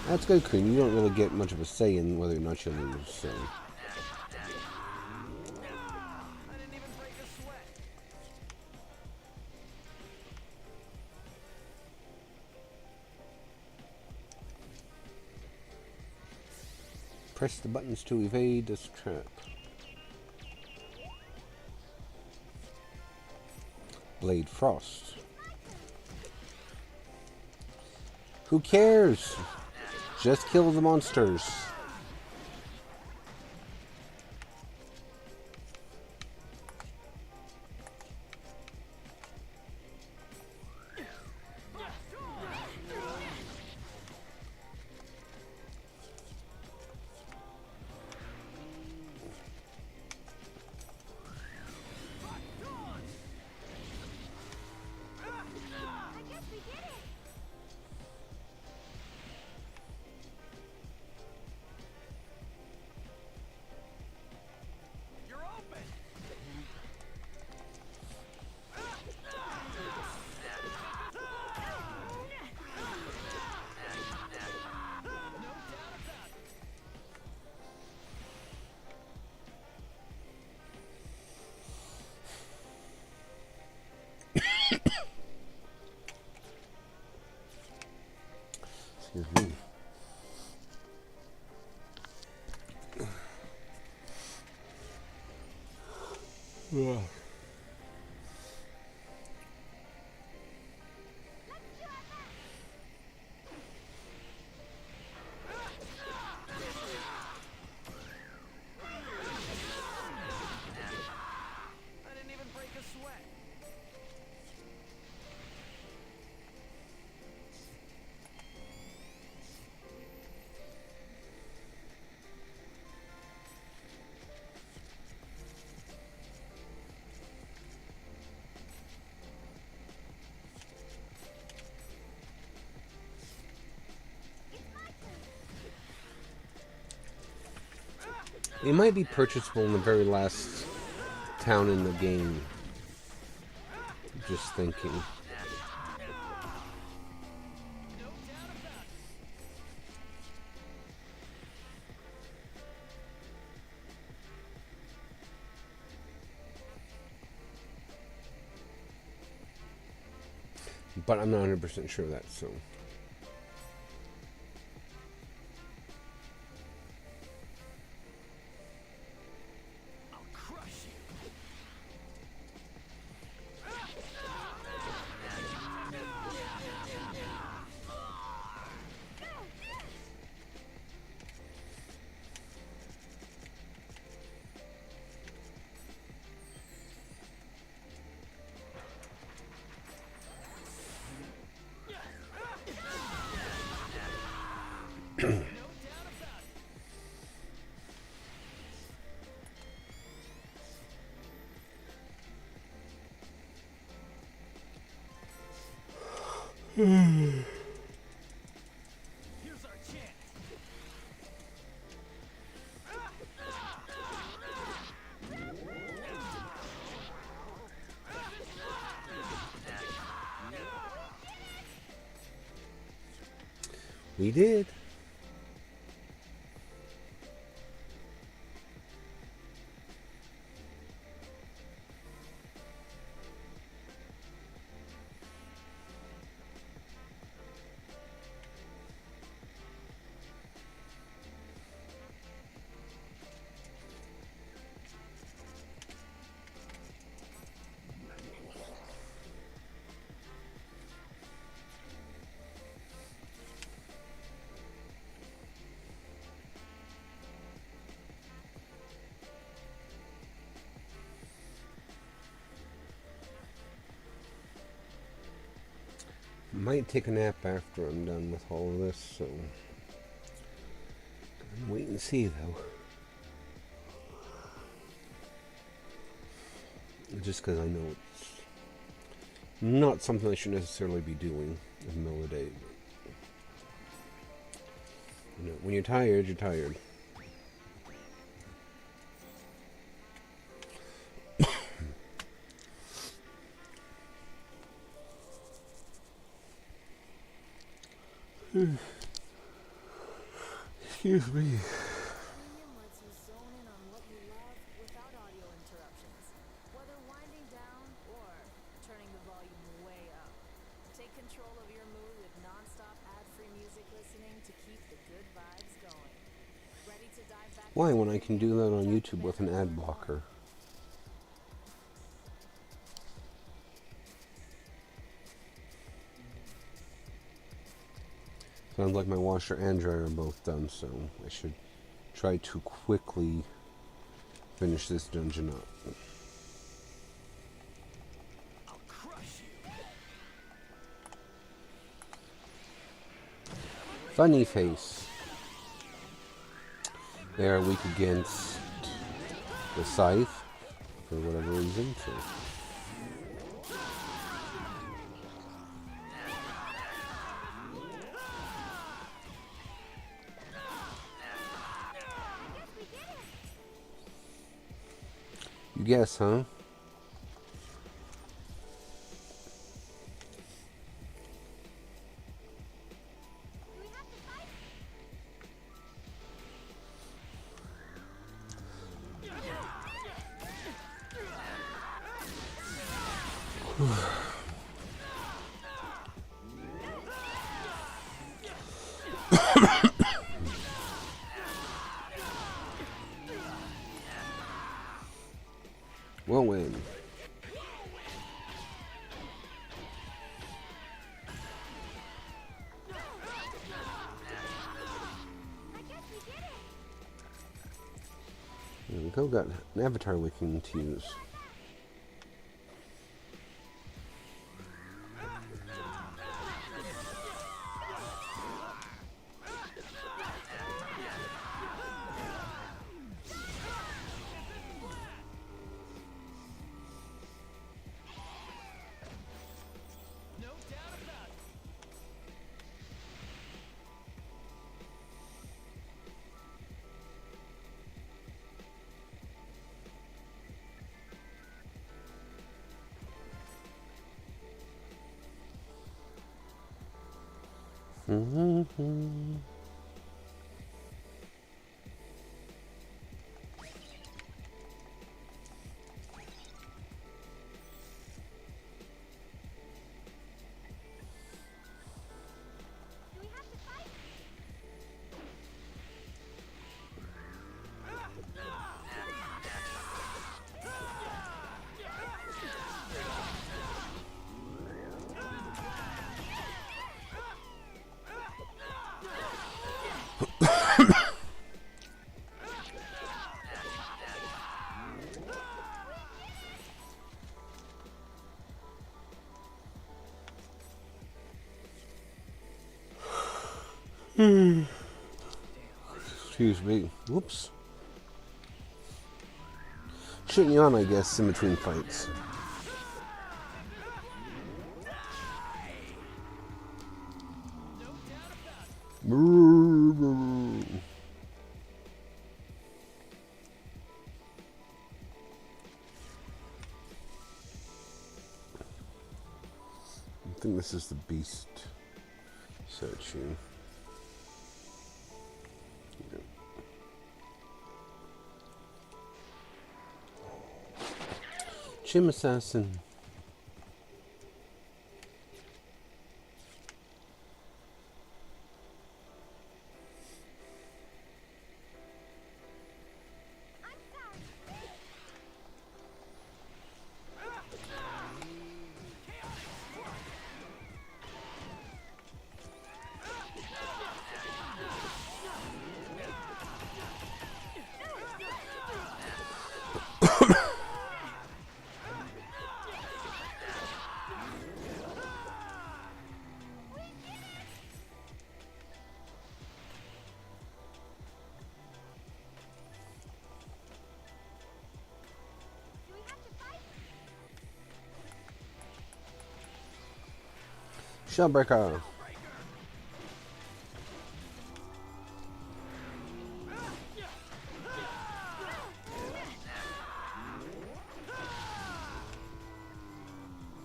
A: That's good, Cream. You don't really get much of a say in whether or not you lose, so...
B: I didn't even break a sweat.
A: Press the buttons to evade this trap. Blade Frost. Who cares? Just kill the monsters.
H: I guess we did it.
B: You're open.
A: Excuse me. Ugh.
B: I didn't even break a sweat.
A: It might be purchasable in the very last town in the game. Just thinking. but I'm not 100% sure of that, so.
E: I'll crush you. Here's our chance.
A: We did. Might take a nap after I'm done with all of this, so wait and see though. Just because I know it's not something I should necessarily be doing in the middle of the day. But, you know, when you're tired, you're tired. Excuse me.
F: Premium lets you zone in on what you love without audio interruptions, whether winding down or turning the volume way up. Take control of your mood with non-stop ad-free music listening to keep the good vibes going. Ready to dive back?
A: Why, when I can do that on YouTube with an ad blocker? Sounds like my washer and dryer are both done, so I should try to quickly finish this dungeon up.
E: I'll crush you.
A: Funny face. They are weak against the scythe for whatever reason, so. You guess, huh?
H: Do we have to fight?
A: We'll win.
H: I guess we did it.
A: There we go, got an avatar we can use.
E: No doubt about it.
A: Mm-hmm. Excuse me. Whoops. Shooting you on, I guess, in between fights. I think this is the beast searching. Chim assassin. Shellbreaker.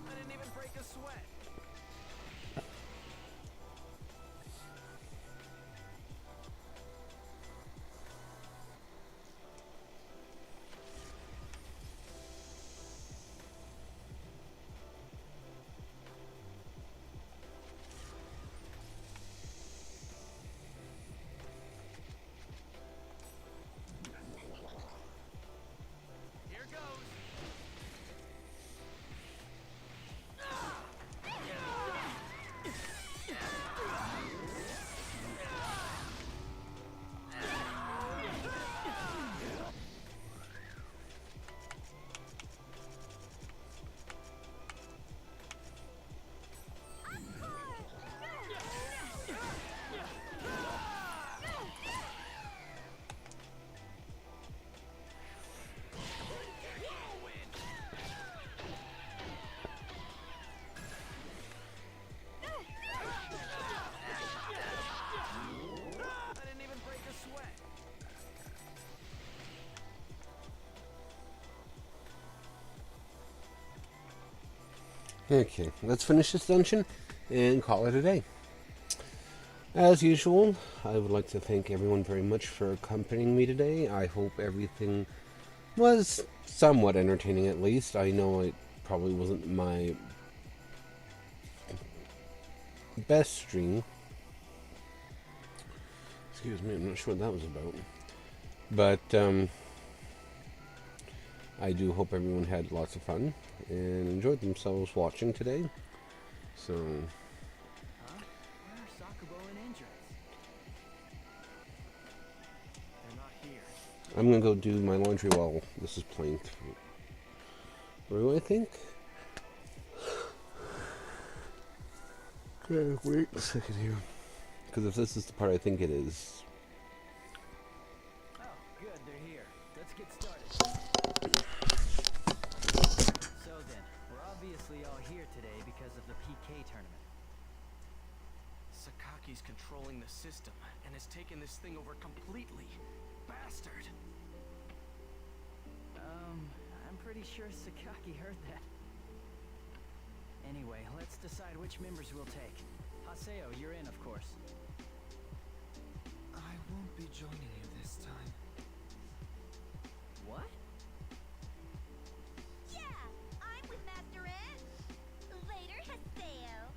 B: I didn't even break a sweat. Here goes. I didn't even break a sweat.
A: Okay, let's finish this dungeon and call it a day. As usual, I would like to thank everyone very much for accompanying me today. I hope everything was somewhat entertaining at least. I know it probably wasn't my best stream. Excuse me, I'm not sure what that was about. But I do hope everyone had lots of fun and enjoyed themselves watching today. So,
I: Huh? Where are Sakubo and Andres?
B: They're not here.
A: I'm gonna go do my laundry while this is playing through, I think. Okay, wait a second here. Because if this is the part I think it is.
I: Oh, good, they're here. Let's get started. So then, we're obviously all here today because of the PK tournament.
B: Sakaki's controlling the system and has taken this thing over completely. Bastard.
I: I'm pretty sure Sakaki heard that. Anyway, let's decide which members we'll take. Haseo, you're in, of course.
J: I won't be joining you this time.
I: What?
H: Yeah, I'm with Master Ed. Later, Haseo.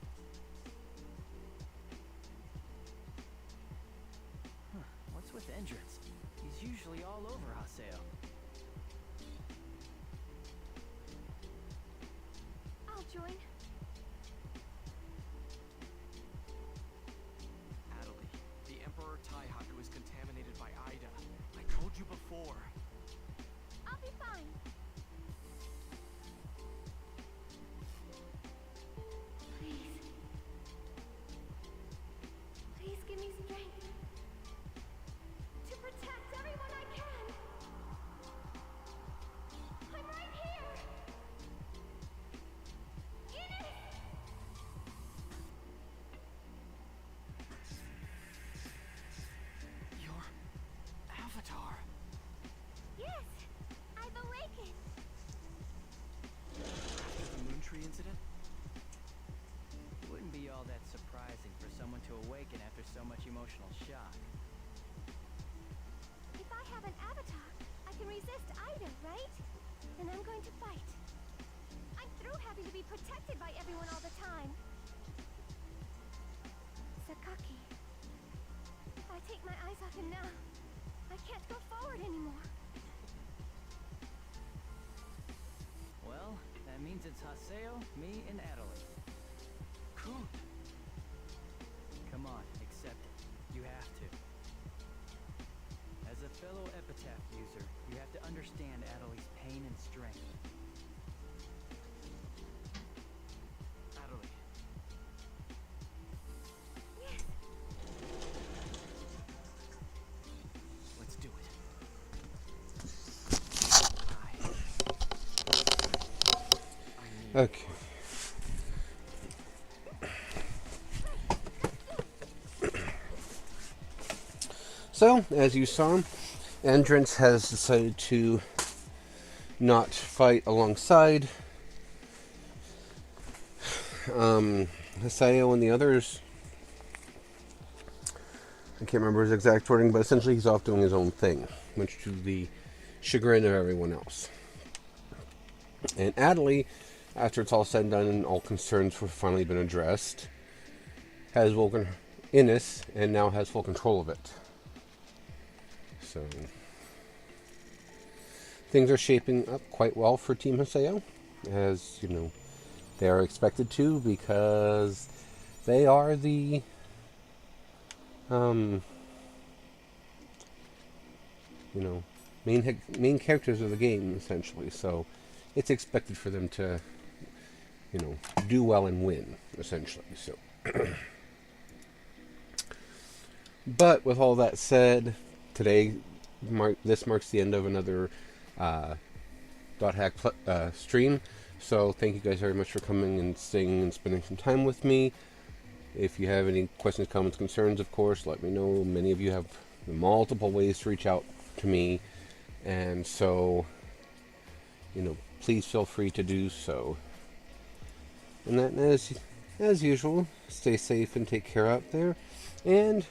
I: Huh, what's with Endrance? He's usually all over Haseo.
C: I'll join.
B: Adelie, the Emperor Taihaku
I: much emotional shock.
H: If I have an avatar, I can resist either, right? Then I'm going to fight. I'm through having to be protected by everyone all the time. Sakaki. If I take my eyes off him now, I can't go forward anymore.
I: Well, that means it's Haseo, me, and Adelie.
B: Cool.
I: Come on, accept it. You have to. As a fellow epitaph user, you have to understand Adelie's pain and strength.
B: Adelie.
H: Yes.
B: Let's do it. I need
A: Okay. So, as you saw, Entrance has decided to not fight alongside Haseo and the others. I can't remember his exact wording, but essentially he's off doing his own thing, much to the chagrin of everyone else. And Adelie, after it's all said and done and all concerns have finally been addressed, has woken Innis and now has full control of it. So things are shaping up quite well for Team Haseo, as you know they are expected to, because they are the main characters of the game, essentially. So it's expected for them to do well and win, essentially. So but with all that said, today this marks the end of another Dot Hack stream. So thank you guys very much for coming and staying and spending some time with me. If you have any questions, comments, concerns, of course, let me know. Many of you have multiple ways to reach out to me, and so please feel free to do so. And that, as usual, stay safe and take care out there. And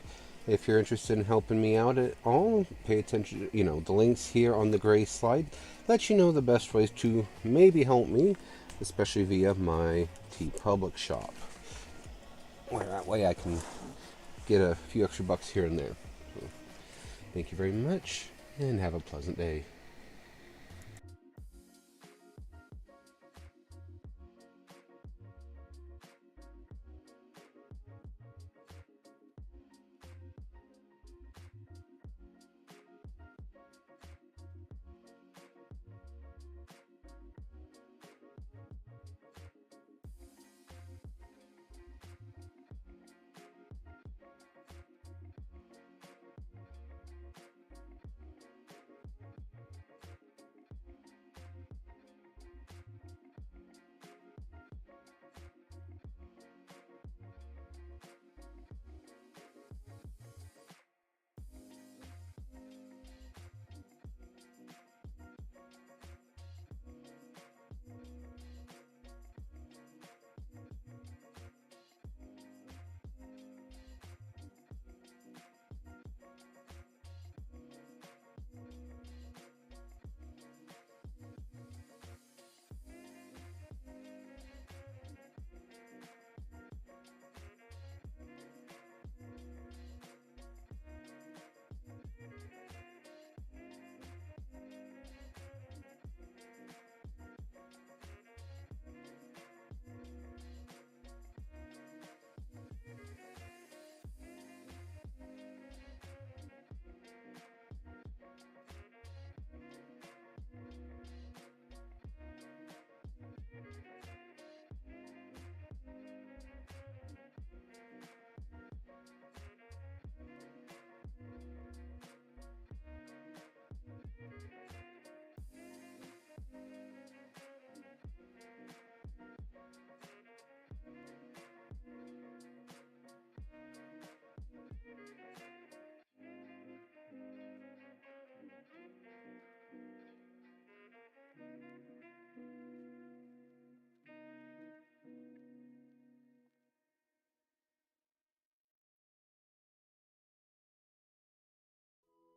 A: if you're interested in helping me out at all, pay attention. The links here on the gray slide let you know the best ways to maybe help me, especially via my TeePublic shop, where that way I can get a few extra bucks here and there. So, thank you very much, and have a pleasant day.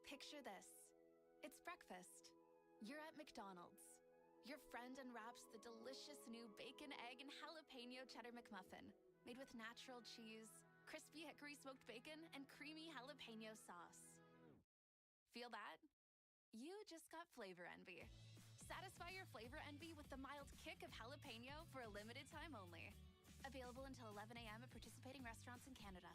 L: Picture this. It's breakfast. You're at McDonald's. Your friend unwraps the delicious new bacon, egg, and jalapeno cheddar McMuffin, made with natural cheese, crispy hickory smoked bacon, and creamy jalapeno sauce. Feel that? You just got flavor envy. Satisfy your flavor envy with the mild kick of jalapeno for a limited time only. Available until 11 a.m. at participating restaurants in Canada.